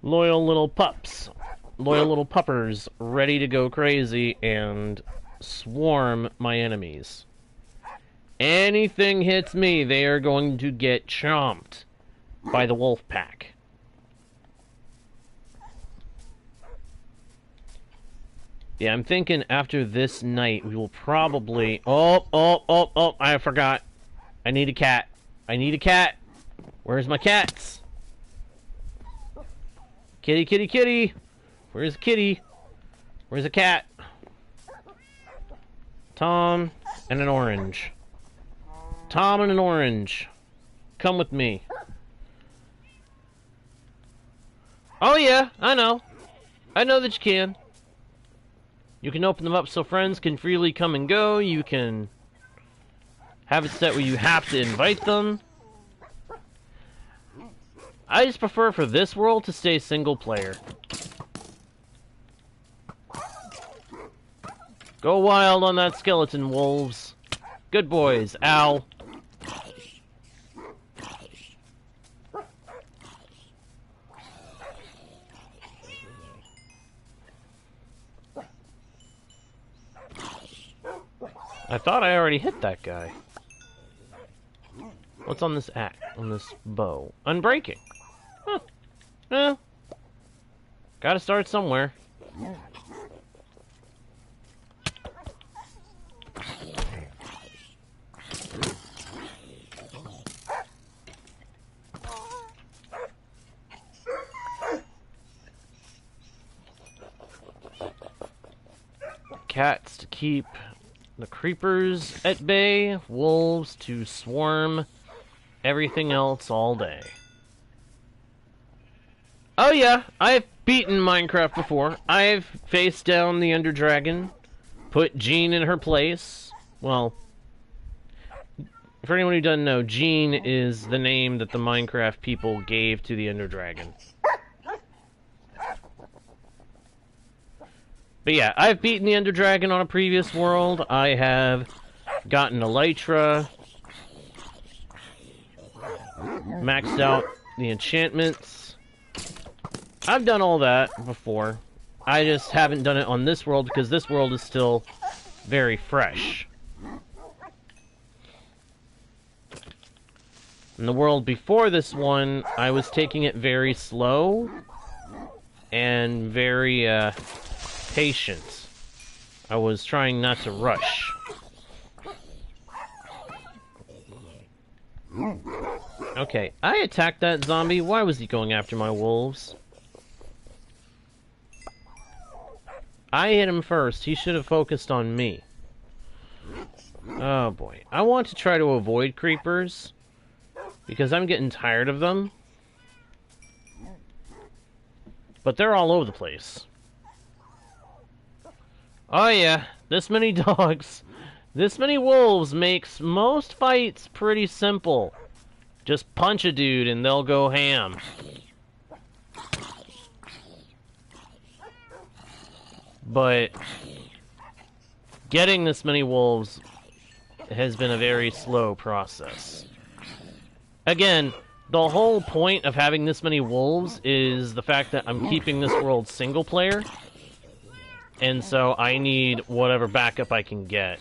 loyal little pups. Loyal little puppers ready to go crazy and swarm my enemies. Anything hits me, they are going to get chomped by the wolf pack. Yeah, I'm thinking after this night, we will probably... Oh, I forgot. I need a cat. I need a cat. Where's my cats? Kitty, kitty, kitty. Where's the kitty? Where's the cat? Tom and an orange. Tom and an orange. Come with me. Oh yeah, I know. I know that you can. You can open them up so friends can freely come and go. You can have it set where you have to invite them. I just prefer for this world to stay single player. Go wild on that skeleton, wolves. Good boys. Ow. I thought I already hit that guy. What's on this axe? On this bow? Unbreaking. Huh. Eh. Gotta start somewhere. Cats to keep the creepers at bay, wolves to swarm everything else all day. Oh yeah, I've beaten Minecraft before. I've faced down the Ender Dragon, put Jean in her place. Well, for anyone who doesn't know, Jean is the name that the Minecraft people gave to the Ender Dragon. But yeah, I've beaten the Ender Dragon on a previous world. I have gotten Elytra, maxed out the enchantments. I've done all that before. I just haven't done it on this world because this world is still very fresh. In the world before this one, I was taking it very slow and very patient. I was trying not to rush. Okay, I attacked that zombie. Why was he going after my wolves? I hit him first. He should have focused on me. Oh boy. I want to try to avoid creepers because I'm getting tired of them. But they're all over the place. Oh yeah, this many dogs, this many wolves makes most fights pretty simple. Just punch a dude and they'll go ham. But getting this many wolves has been a very slow process. Again, the whole point of having this many wolves is the fact that I'm keeping this world single player. And so I need whatever backup I can get.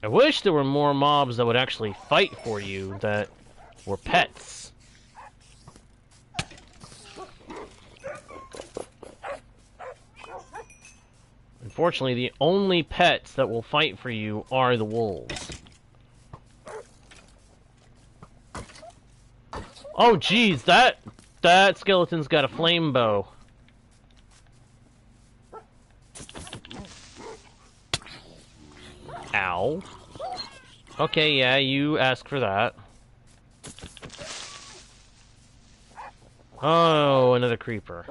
I wish there were more mobs that would actually fight for you that were pets. Unfortunately, the only pets that will fight for you are the wolves. Oh geez, that skeleton's got a flame bow. Ow. Okay, yeah, you asked for that. Oh, another creeper.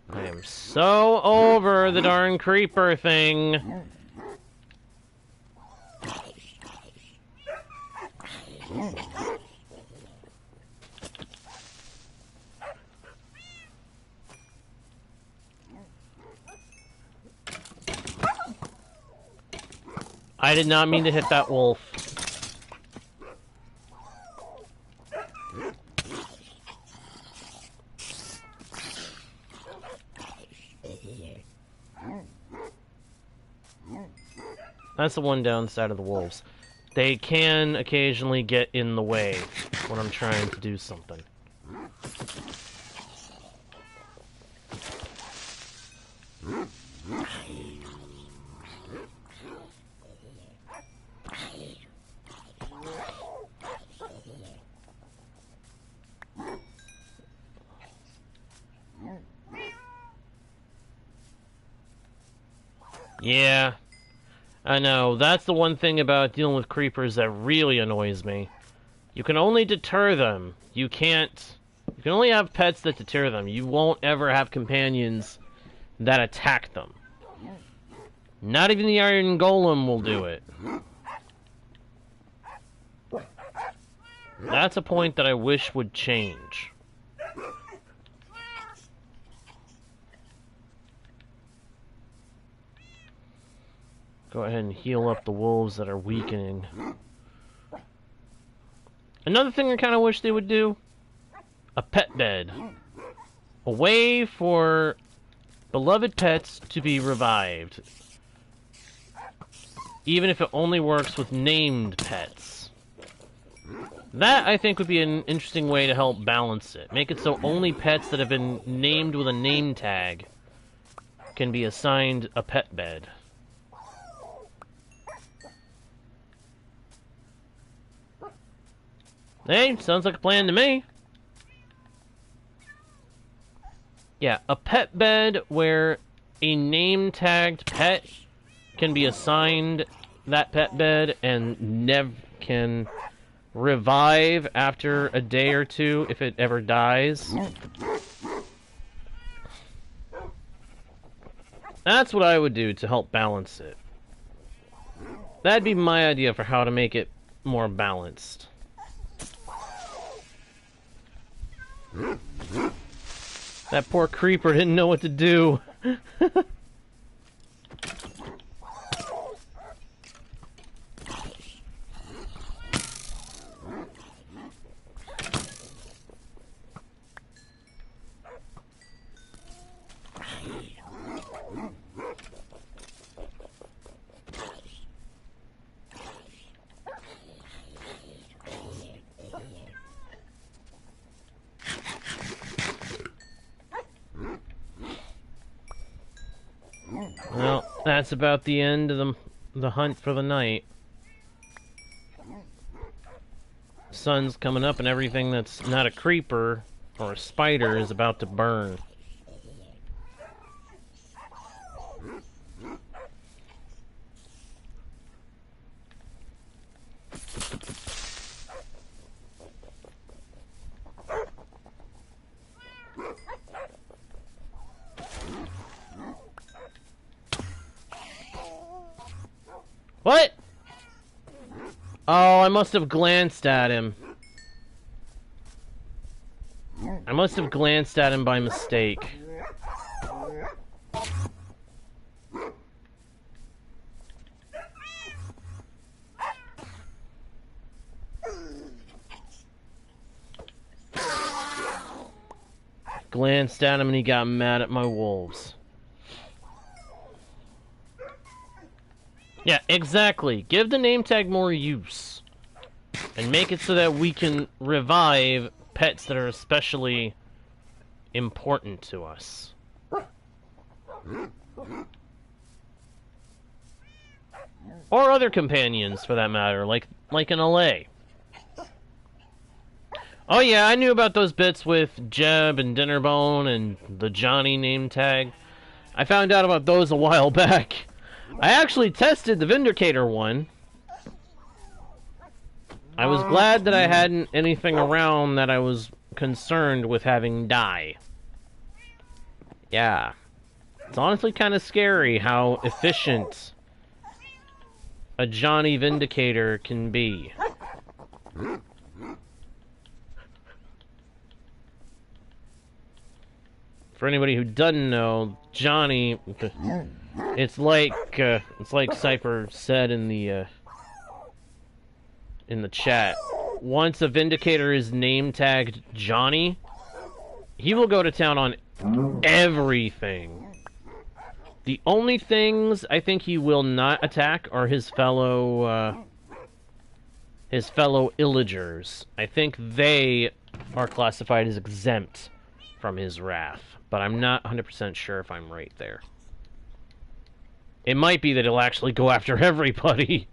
I am so over the darn creeper thing. I did not mean to hit that wolf. That's the one downside of the wolves. They can occasionally get in the way when I'm trying to do something. Yeah, I know. That's the one thing about dealing with creepers that really annoys me. You can only deter them. You can only have pets that deter them. You won't ever have companions that attack them. Not even the Iron Golem will do it. That's a point that I wish would change. Go ahead and heal up the wolves that are weakening. Another thing I kind of wish they would do, a pet bed. A way for beloved pets to be revived. Even if it only works with named pets. That, I think, would be an interesting way to help balance it. Make it so only pets that have been named with a name tag can be assigned a pet bed. Hey, sounds like a plan to me. Yeah, a pet bed where a name-tagged pet can be assigned that pet bed and can revive after a day or two if it ever dies. That's what I would do to help balance it. That'd be my idea for how to make it more balanced. That poor creeper didn't know what to do. Well, that's about the end of the hunt for the night. Sun's coming up and everything that's not a creeper or a spider is about to burn. What? Oh, I must have glanced at him. I must have glanced at him by mistake. Glanced at him and he got mad at my wolves. Yeah, exactly. Give the name tag more use. And make it so that we can revive pets that are especially important to us. Or other companions, for that matter, like an LA. Oh yeah, I knew about those bits with Jeb and Dinnerbone and the Johnny name tag. I found out about those a while back. I actually tested the Vindicator one. I was glad that I hadn't anything around that I was concerned with having die. Yeah. It's honestly kind of scary how efficient a Johnny Vindicator can be. For anybody who doesn't know, Johnny, it's like Cypher said in the chat. Once a Vindicator is name tagged Johnny, he will go to town on everything. The only things I think he will not attack are his fellow illagers. I think they are classified as exempt from his wrath, but I'm not 100% sure if I'm right there. It might be that he'll actually go after everybody,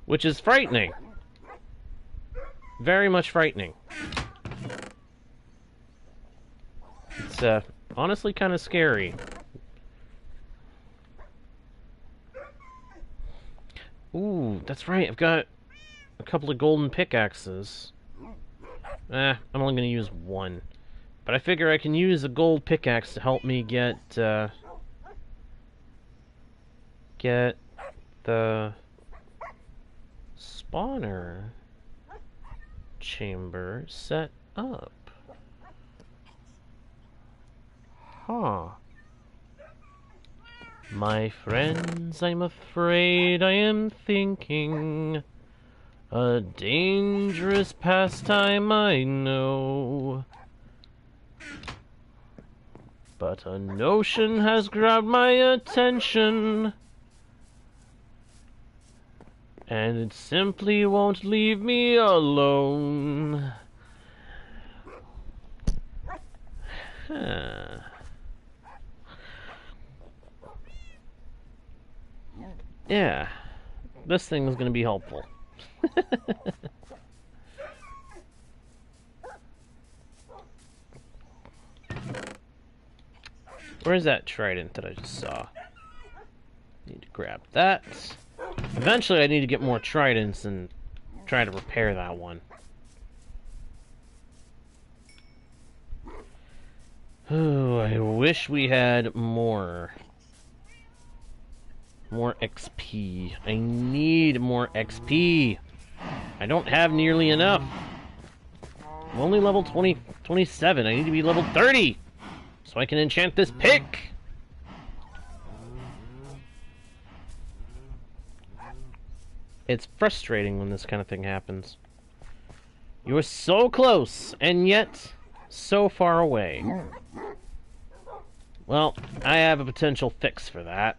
which is frightening. Very much frightening. It's honestly kind of scary. Ooh, that's right. I've got a couple of golden pickaxes. I'm only going to use one. But I figure I can use a gold pickaxe to help me get the spawner chamber set up. Huh. My friends, I'm afraid I am thinking a dangerous pastime, I know. But a notion has grabbed my attention, and it simply won't leave me alone. Huh. Yeah, this thing is going to be helpful. Where's that trident that I just saw? Need to grab that. Eventually I need to get more tridents and try to repair that one. Oh, I wish we had more. More XP. I need more XP. I don't have nearly enough. I'm only level 27. I need to be level 30 so I can enchant this pick. It's frustrating when this kind of thing happens. You're so close, and yet so far away. Well, I have a potential fix for that.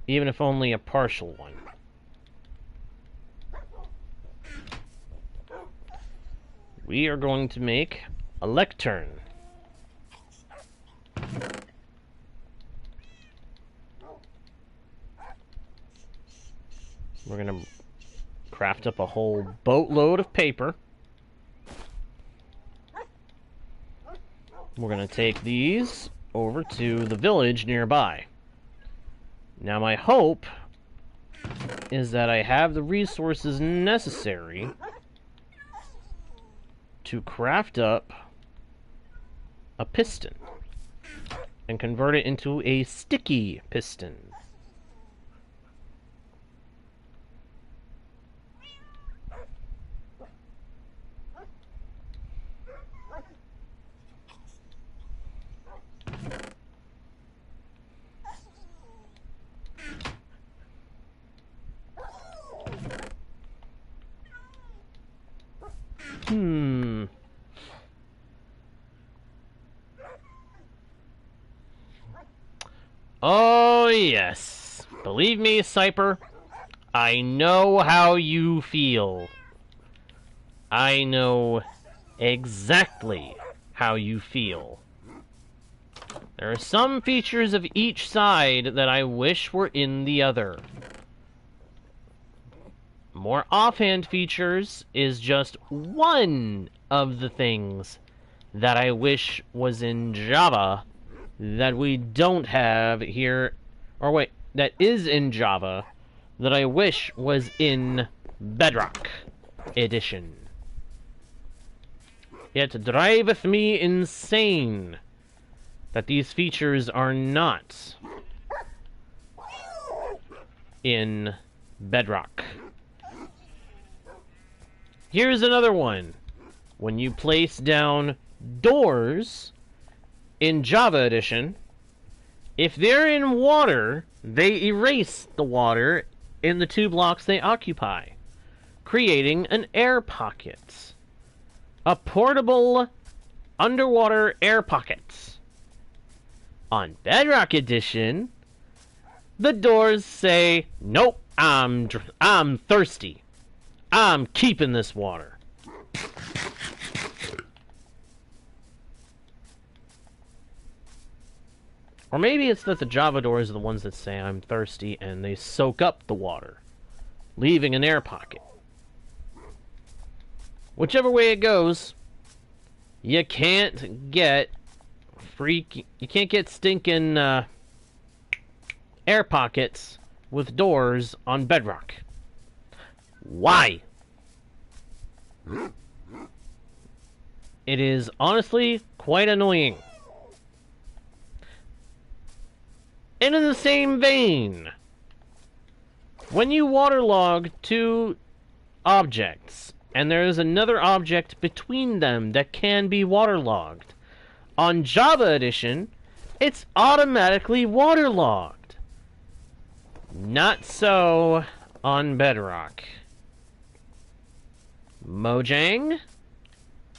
Even if only a partial one. We are going to make a lectern. We're gonna craft up a whole boatload of paper. We're gonna take these over to the village nearby. Now my hope is that I have the resources necessary to craft up a piston and convert it into a sticky piston. Oh, yes. Believe me, Cyper, I know how you feel. I know exactly how you feel. There are some features of each side that I wish were in the other. More offhand features is just one of the things that I wish was in Java that we don't have here, or wait, that is in Java that I wish was in Bedrock Edition. It driveth me insane that these features are not in Bedrock. Here's another one. When you place down doors in Java Edition, if they're in water, they erase the water in the 2 blocks they occupy, creating an air pocket. A portable underwater air pocket. On Bedrock Edition, the doors say, nope, I'm thirsty. I'm keeping this water. Or maybe it's that the Java doors are the ones that say I'm thirsty and they soak up the water, leaving an air pocket. Whichever way it goes, you can't get stinking air pockets with doors on Bedrock. Why? It is honestly quite annoying. And in the same vein, when you waterlog 2 objects, and there is another object between them that can be waterlogged, on Java Edition, it's automatically waterlogged. Not so on Bedrock. Mojang?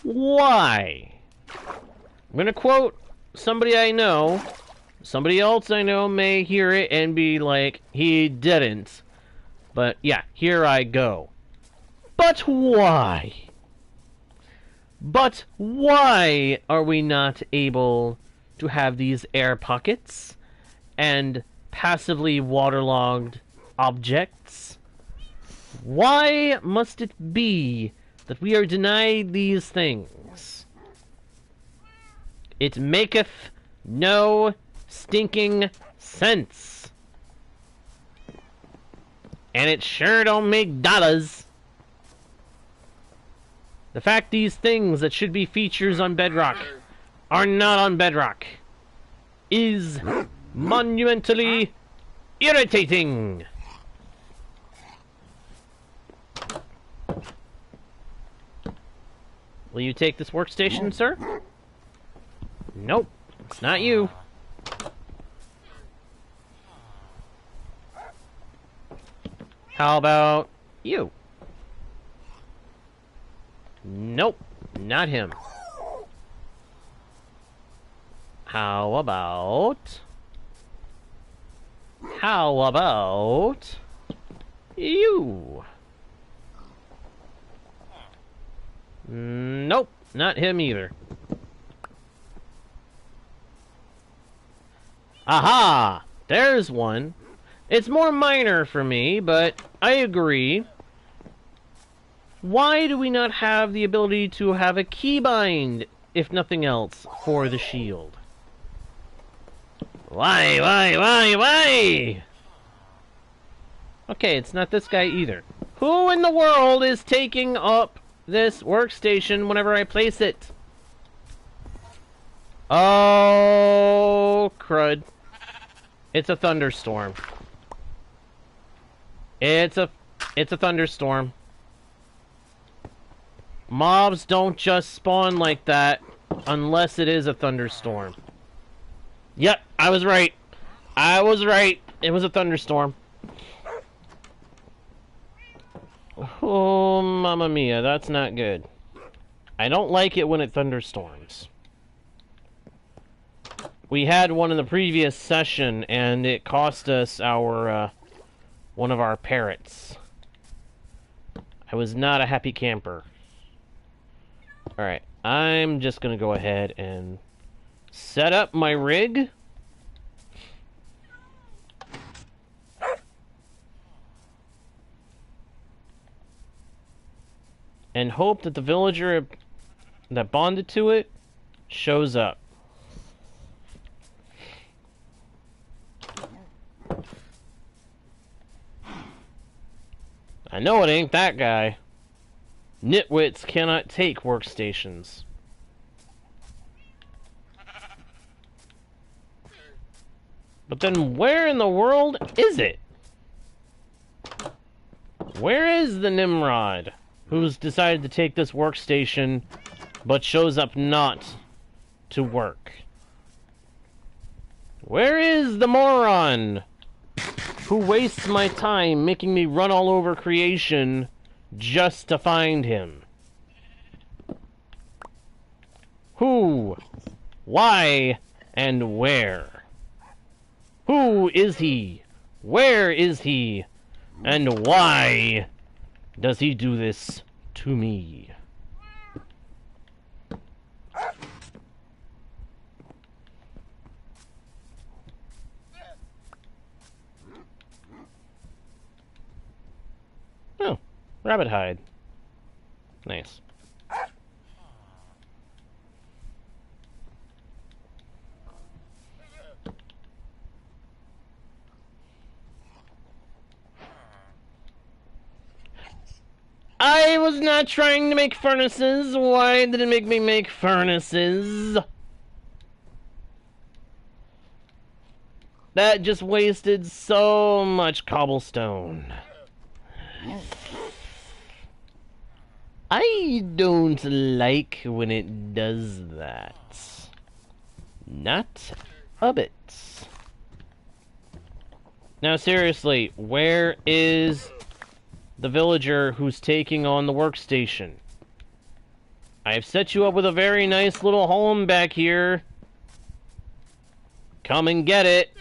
Why? I'm gonna quote somebody I know. Somebody else I know may hear it and be like, he didn't. But yeah, here I go. But why? But why are we not able to have these air pockets and passively waterlogged objects? Why must it be that we are denied these things? It maketh no stinking sense. And it sure don't make dollars. The fact these things that should be features on Bedrock are not on Bedrock is monumentally irritating. Will you take this workstation, sir? Nope, it's not you. How about you? Nope, not him. How about you? Nope, not him either. Aha! There's one. It's more minor for me, but I agree. Why do we not have the ability to have a keybind, if nothing else, for the shield? Why? Okay, it's not this guy either. Who in the world is taking up this workstation whenever I place it? Oh, crud. It's a thunderstorm. It's a thunderstorm. Mobs don't just spawn like that unless it is a thunderstorm. Yep, I was right. It was a thunderstorm. Oh, mamma mia, that's not good. I don't like it when it thunderstorms. We had one in the previous session, and it cost us our, one of our parrots. I was not a happy camper. Alright, I'm just gonna go ahead and set up my rig. And hope that the villager that bonded to it shows up. I know it ain't that guy. Nitwits cannot take workstations. But then where in the world is it? Where is the Nimrod who's decided to take this workstation but shows up not to work? Where is the moron who wastes my time making me run all over creation just to find him? Who? Why? And where? Who is he? Where is he? And why does he do this to me? Oh, rabbit hide. Nice. I was not trying to make furnaces. Why did it make me make furnaces? That just wasted so much cobblestone. I don't like when it does that. Not a bit. Now seriously, where is the villager who's taking on the workstation? I've set you up with a very nice little home back here. Come and get it.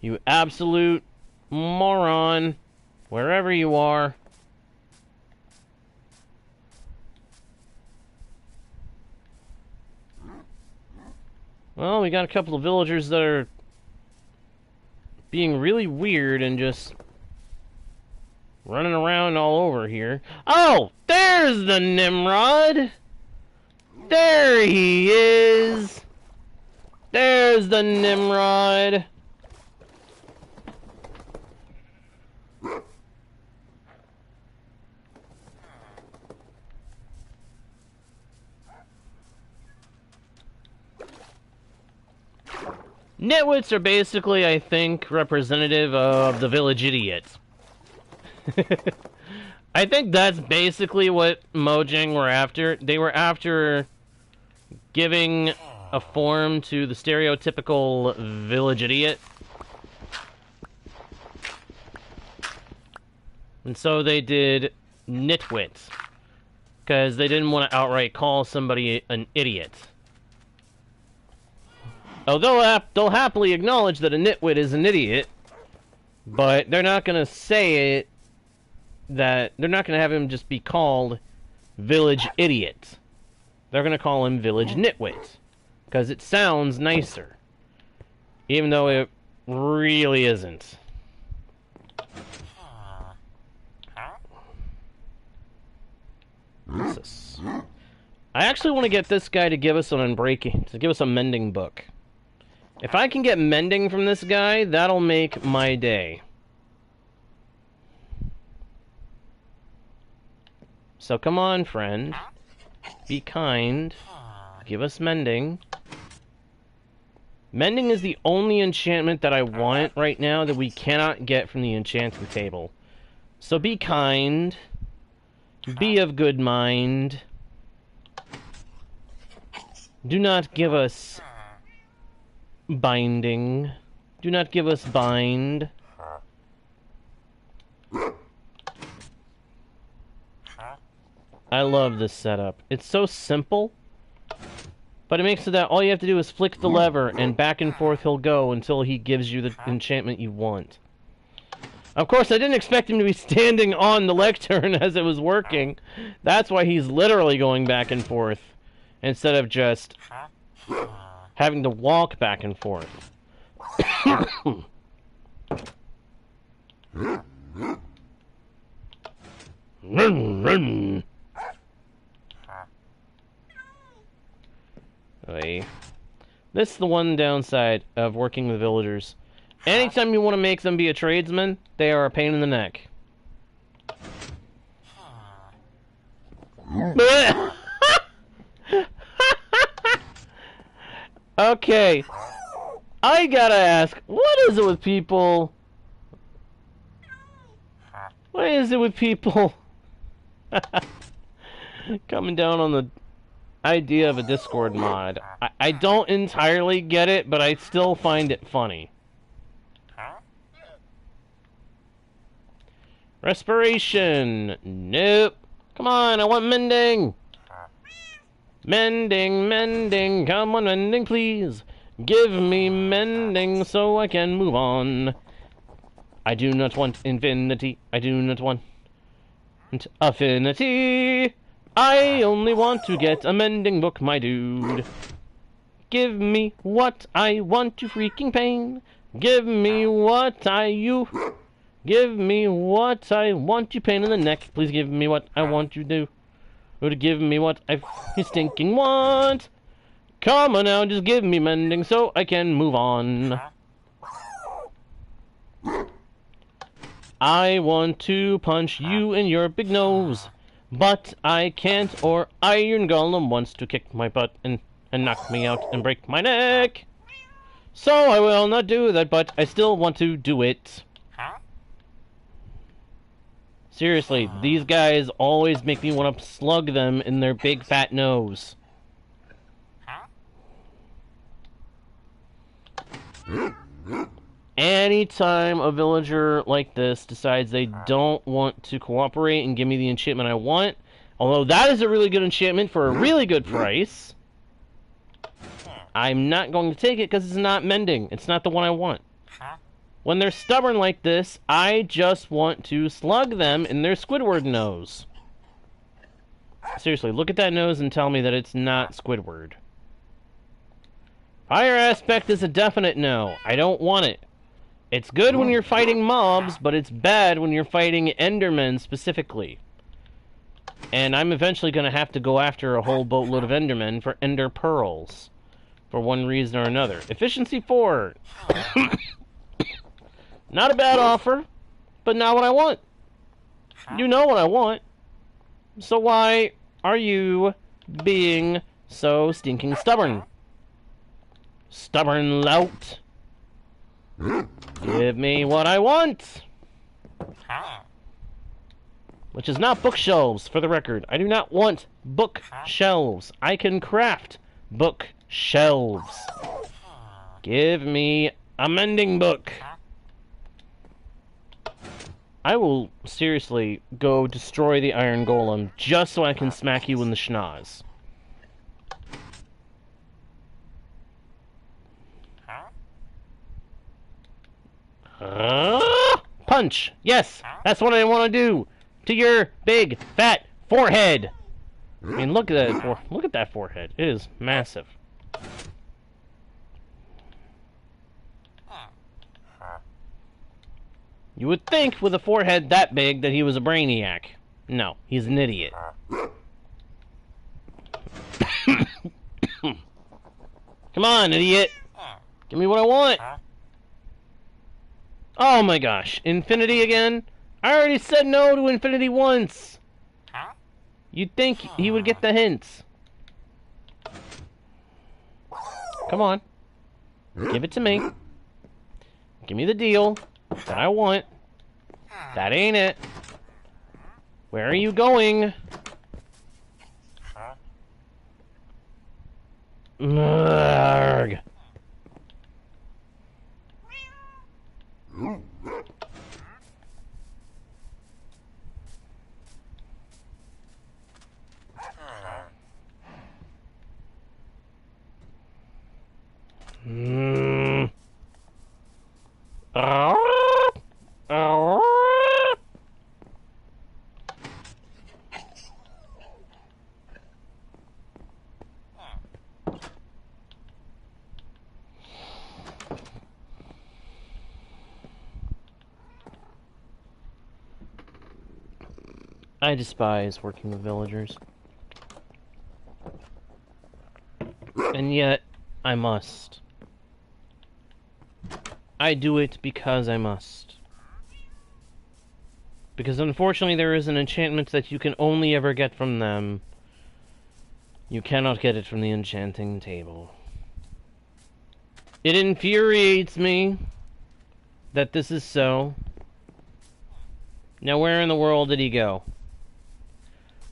You absolute moron. Wherever you are. Well, we got a couple of villagers that are being really weird and just running around all over here. Oh! There's the Nimrod! There he is! There's the Nimrod! Nitwits are basically, I think, representative of the village idiot. I think that's basically what Mojang were after. They were after giving a form to the stereotypical village idiot. And so they did nitwit, because they didn't want to outright call somebody an idiot. Although they'll happily acknowledge that a nitwit is an idiot, but they're not going to say it, that they're not going to have him just be called village idiot. They're going to call him village nitwit, because it sounds nicer, even though it really isn't. What's this? I actually want to get this guy to give us an unbreaking, to give us a mending book. If I can get mending from this guy, that'll make my day. So come on, friend. Be kind. Give us mending. Mending is the only enchantment that I want right now that we cannot get from the enchanting table. So be kind. Be of good mind. Do not give us binding. Do not give us bind. I love this setup. It's so simple, but it makes it that all you have to do is flick the lever and back and forth he'll go until he gives you the enchantment you want. Of course, I didn't expect him to be standing on the lectern as it was working. That's why he's literally going back and forth instead of just having to walk back and forth. This is the one downside of working with villagers. Anytime you want to make them be a tradesman, they are a pain in the neck. Okay. I gotta ask, what is it with people? What is it with people coming down on the idea of a Discord mod? I don't entirely get it, but I still find it funny. Respiration. Nope. Come on, I want mending. Mending, mending, come on, mending, please. Give me mending so I can move on. I do not want infinity. I do not want affinity. I only want to get a mending book, my dude. Give me what I want, you freaking pain. Give me what Give me what I want, you pain in the neck. Please give me what I want you to do. Or to give me what I stinking want. Come on now, just give me mending so I can move on. I want to punch you in your big nose, but I can't, or Iron Golem wants to kick my butt and knock me out and break my neck. So I will not do that, but I still want to do it. Seriously, these guys always make me want to slug them in their big fat nose. Anytime a villager like this decides they don't want to cooperate and give me the enchantment I want, although that is a really good enchantment for a really good price, I'm not going to take it because it's not mending. It's not the one I want. When they're stubborn like this, I just want to slug them in their Squidward nose. Seriously, look at that nose and tell me that it's not Squidward. Fire aspect is a definite no. I don't want it. It's good when you're fighting mobs, but it's bad when you're fighting Endermen specifically. And I'm eventually going to have to go after a whole boatload of Endermen for Ender Pearls. For one reason or another. Efficiency 4. Not a bad offer, but not what I want. You know what I want. So why are you being so stinking stubborn? Stubborn lout. Give me what I want! Which is not bookshelves, for the record. I do not want bookshelves. I can craft bookshelves. Give me a mending book. I will seriously go destroy the iron golem just so I can smack you in the schnoz. Punch! Yes! That's what I want to do! To your big, fat forehead! I mean, look at that, look at that forehead. It is massive. You would think with a forehead that big that he was a brainiac. No, he's an idiot. Come on, idiot! Give me what I want! Oh my gosh, infinity again? I already said no to infinity once! You'd think he would get the hints. Come on. Give it to me. Give me the deal that I want. That ain't it. Where are you going? Arrgh. I despise working with villagers. And yet, I must. I do it because I must. Because unfortunately there is an enchantment that you can only ever get from them. You cannot get it from the enchanting table. It infuriates me that this is so. Now where in the world did he go?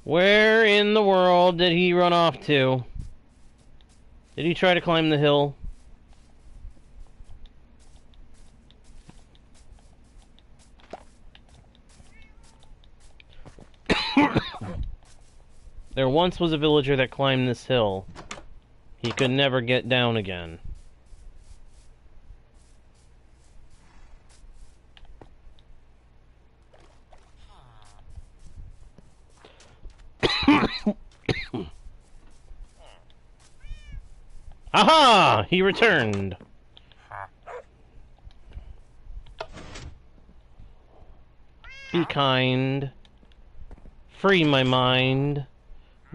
Where in the world did he run off to? Did he try to climb the hill? There once was a villager that climbed this hill. He could never get down again. Aha! He returned. Be kind. Free my mind.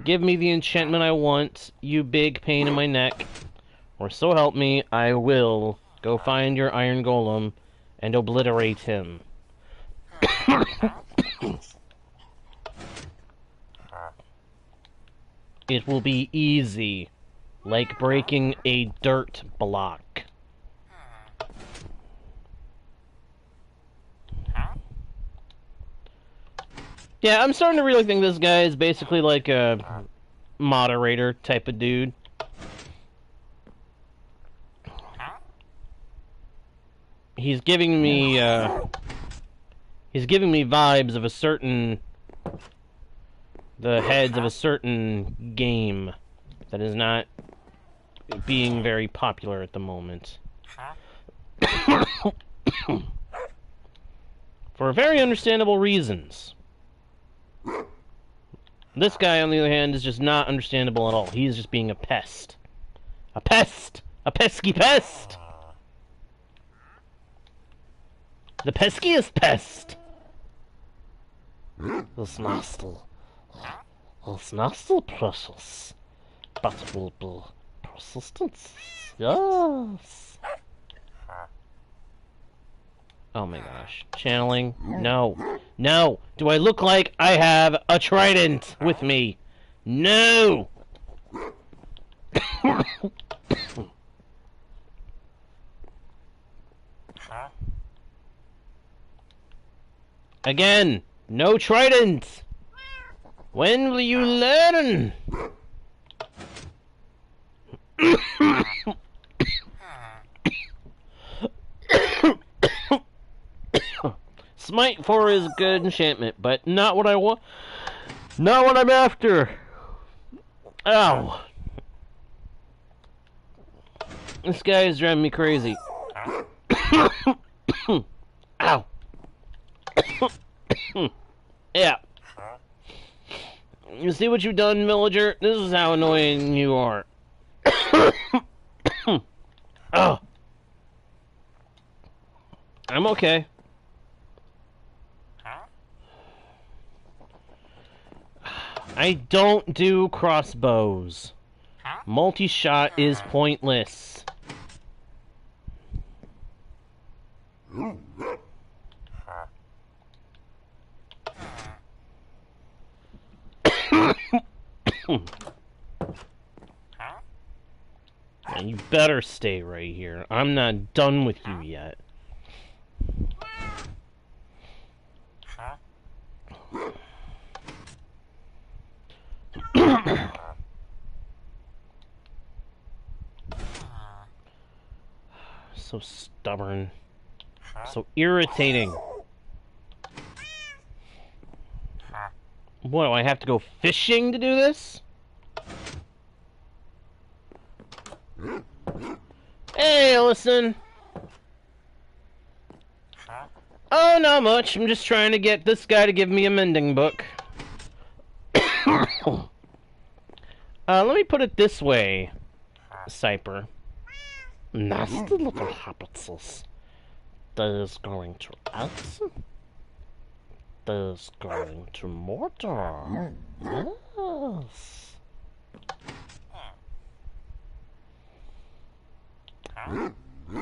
Give me the enchantment I want, you big pain in my neck. Or so help me, I will go find your iron golem and obliterate him. It will be easy, like breaking a dirt block. Yeah, I'm starting to really think this guy is basically like a moderator type of dude. He's giving me vibes of a certain, the heads of a certain game that is not being very popular at the moment. For very understandable reasons. This guy, on the other hand, is just not understandable at all. He is just being a pest. A pest! A pesky pest! The peskiest pest! This nostril. This nostril precious. But it will be persistent. Yes! Oh my gosh. Channeling? No. No! Do I look like I have a trident with me? No! Again, no trident! When will you learn? Smite 4 is good enchantment, but not what I want. Not what I'm after. Ow. This guy is driving me crazy. Ow. Yeah. You see what you've done, villager? This is how annoying you are. Oh. I'm okay. I don't do crossbows. Multi-shot is pointless. Now you better stay right here. I'm not done with you yet. So stubborn. So irritating. What, do I have to go fishing to do this? Hey, listen. Oh, not much. I'm just trying to get this guy to give me a mending book. Let me put it this way, Cyper. Nasty little hobbitses. There's going to us. There's going to Mordor. Yes.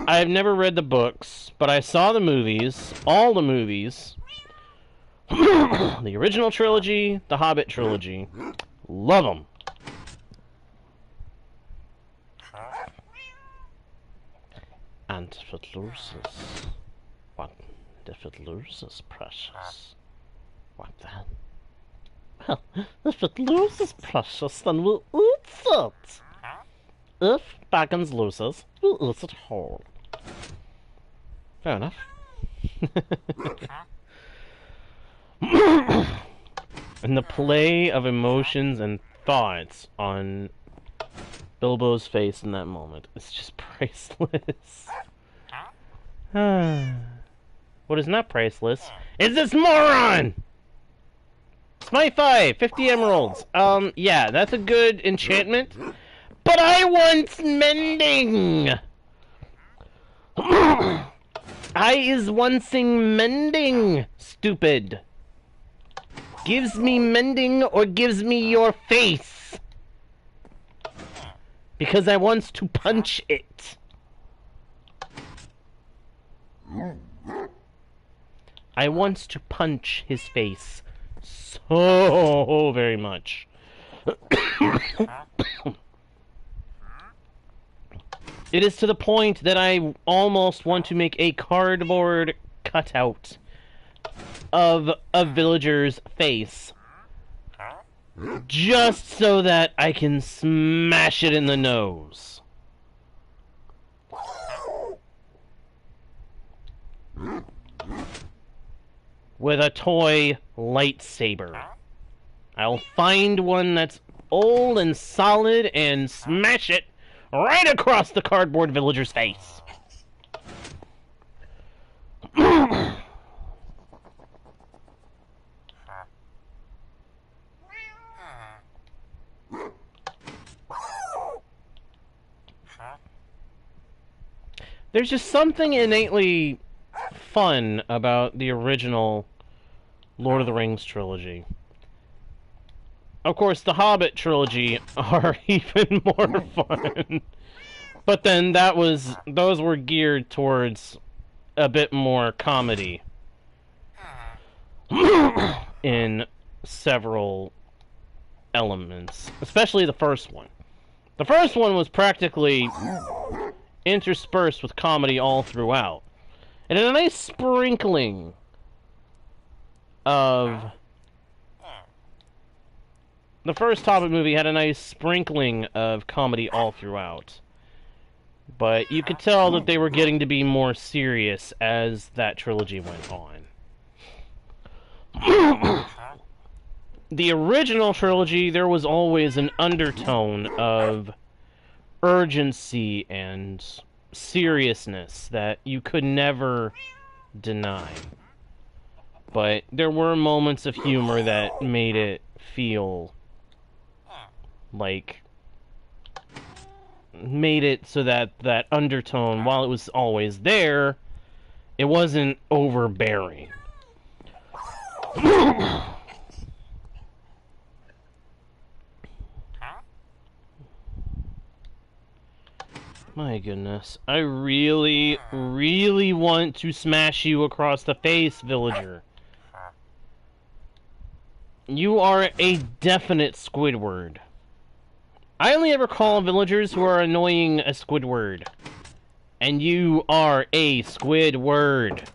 I've never read the books, but I saw the movies, all the movies. The original trilogy, the Hobbit trilogy. Love them. And if it loses, what? If it loses, precious, what then? Well, if it loses, precious, then we'll eat it. If Baggins loses, we'll eat it whole. Fair enough. And the play of emotions and thoughts on Bilbo's face in that moment is just priceless. What is not priceless is this moron! Smite 5, 50 emeralds. Yeah, that's a good enchantment. But I want mending! I is wanting mending, stupid. Gives me mending or gives me your face. Because I wants to punch it. I wants to punch his face so very much. It is to the point that I almost want to make a cardboard cutout of a villager's face. Just so that I can smash it in the nose. With a toy lightsaber. I'll find one that's old and solid and smash it right across the cardboard villager's face. There's just something innately fun about the original Lord of the Rings trilogy. Of course, the Hobbit trilogy are even more fun. But then those were geared towards a bit more comedy in several elements, especially the first one. The first one was practically interspersed with comedy all throughout. And a nice sprinkling of... The first Hobbit movie had a nice sprinkling of comedy all throughout. But you could tell that they were getting to be more serious as that trilogy went on. The original trilogy, there was always an undertone of urgency and seriousness that you could never deny. But there were moments of humor that made it feel like... made it so that that undertone, while it was always there, it wasn't overbearing. My goodness. I really, really want to smash you across the face, villager. You are a definite Squidward. I only ever call villagers who are annoying a Squidward. And you are a Squidward.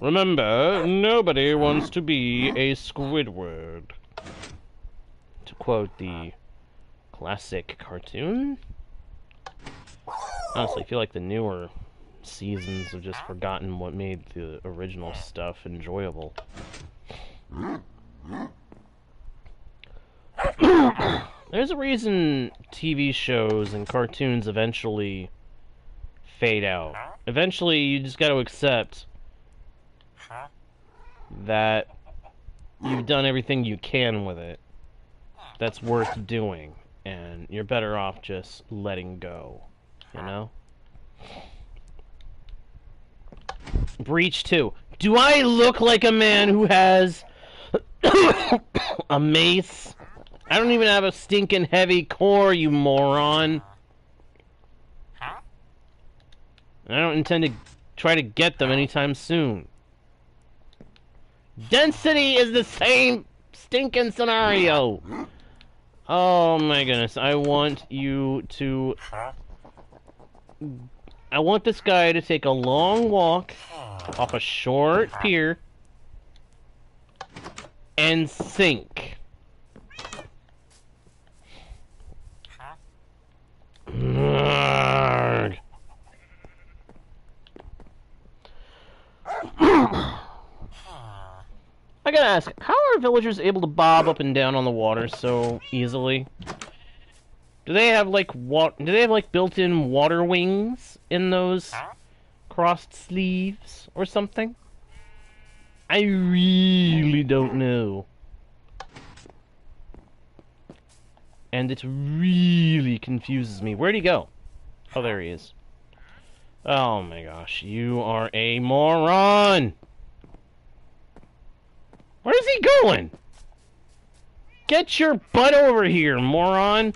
Remember, nobody wants to be a Squidward. To quote the classic cartoon. Honestly, I feel like the newer seasons have just forgotten what made the original stuff enjoyable. There's a reason TV shows and cartoons eventually fade out. Eventually, you just gotta accept that you've done everything you can with it that's worth doing, and you're better off just letting go, you know? Breach 2. Do I look like a man who has a mace? I don't even have a stinking heavy core, you moron. I don't intend to try to get them anytime soon. Density is the same stinking scenario. Oh my goodness, I want you to... I want this guy to take a long walk off a short pier and sink. Nerd. I gotta ask, how are villagers able to bob up and down on the water so easily? Do they have like built-in water wings in those crossed sleeves or something? I really don't know. And it really confuses me. Where'd he go? Oh, there he is. Oh my gosh, you are a moron! Where's he going? Get your butt over here, moron!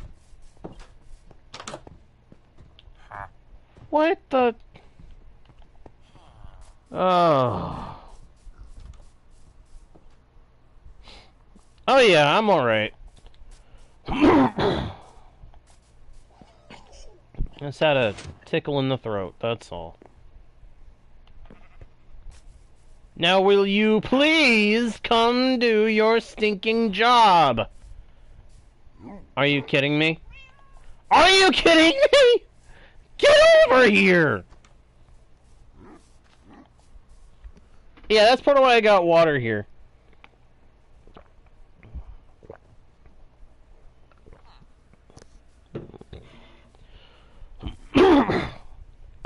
What the... Oh... Oh yeah, I'm alright. Just had a tickle in the throat, that's all. Now will you please come do your stinking job? Are you kidding me? Are you kidding me? Get over here! Yeah, that's part of why I got water here.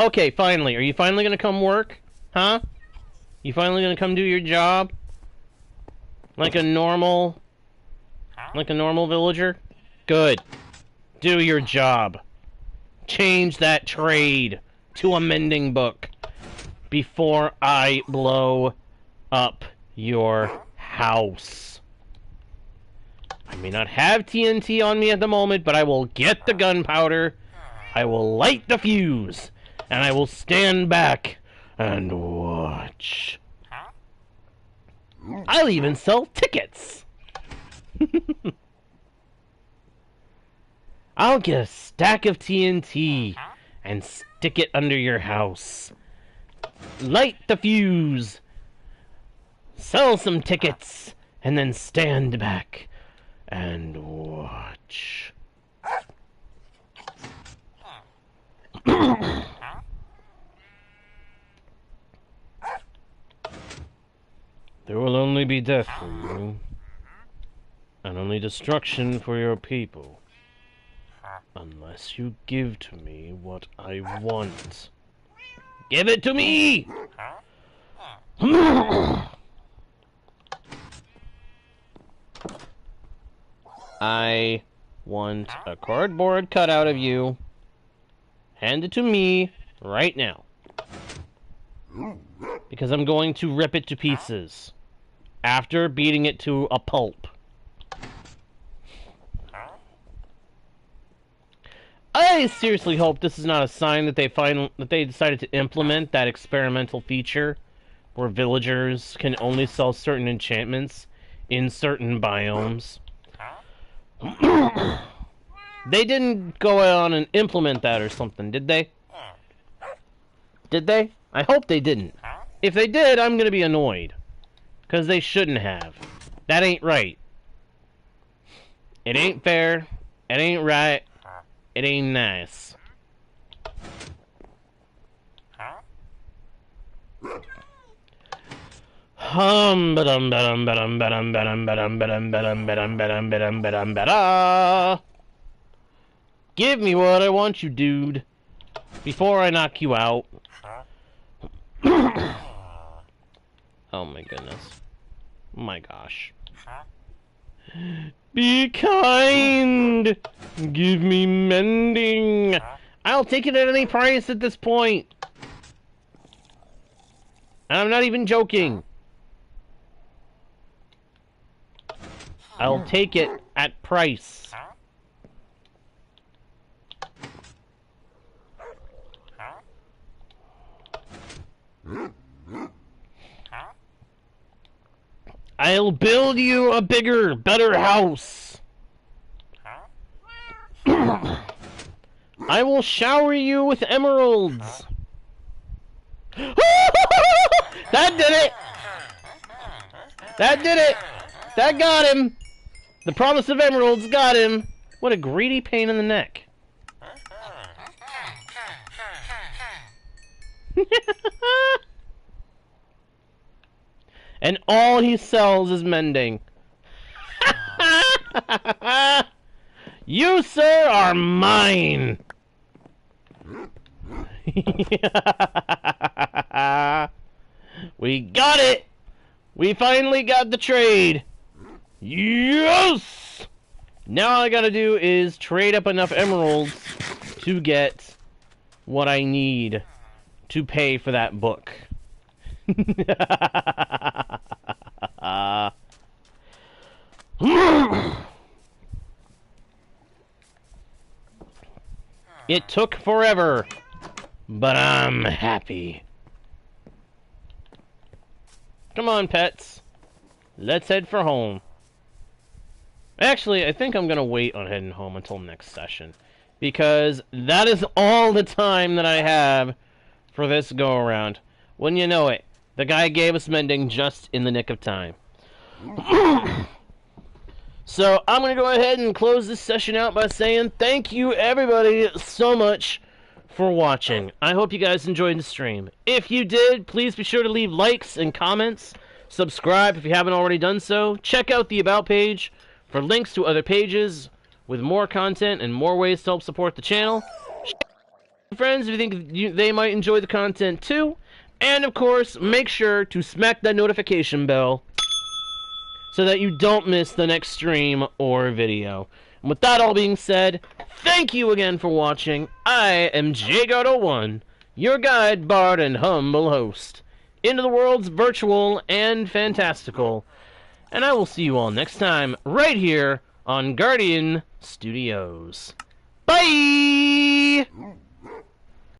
Okay, finally. Are you finally gonna come work? Huh? You finally gonna come do your job? Like a normal villager? Good. Do your job. Change that trade to a mending book before I blow up your house. I may not have TNT on me at the moment, but I will get the gunpowder, I will light the fuse, and I will stand back and watch. I'll even sell tickets. I'll get a stack of TNT and stick it under your house. Light the fuse. sell some tickets, and then stand back and watch. There will only be death for you, and only destruction for your people, unless you give to me what I want. Give it to me! I want a cardboard cutout of you. Hand it to me right now. Because I'm going to rip it to pieces after beating it to a pulp. I seriously hope this is not a sign that they decided to implement that experimental feature where villagers can only sell certain enchantments in certain biomes. They didn't go on and implement that or something, did they? Did they? I hope they didn't. If they did, I'm gonna be annoyed. Because they shouldn't have. That ain't right. It ain't fair. It ain't right. It ain't nice. Give me what I want, you dude, before I knock you out. Oh my goodness. My gosh. Be kind! Give me mending! I'll take it at any price at this point! And I'm not even joking! I'll take it at price. I'll build you a bigger, better house. I will shower you with emeralds. That did it! That did it! That got him! The promise of emeralds got him! What a greedy pain in the neck. And all he sells is mending. You, sir, are mine! We got it! We finally got the trade! Yes! Now all I gotta do is trade up enough emeralds to get what I need to pay for that book. It took forever, but I'm happy. Come on, pets. Let's head for home. Actually, I think I'm gonna wait on heading home until next session, because that is all the time that I have for this go-around. When you know it, the guy gave us mending just in the nick of time. So, I'm going to go ahead and close this session out by saying thank you, everybody, so much for watching. I hope you guys enjoyed the stream. If you did, please be sure to leave likes and comments. Subscribe if you haven't already done so. Check out the About page for links to other pages with more content and more ways to help support the channel. Friends, if you think they might enjoy the content too. And, of course, make sure to smack that notification bell so that you don't miss the next stream or video. And with that all being said, thank you again for watching. I am JGuard01, your guide, bard, and humble host into the world's virtual and fantastical. And I will see you all next time, right here on Guardian Studios. Bye!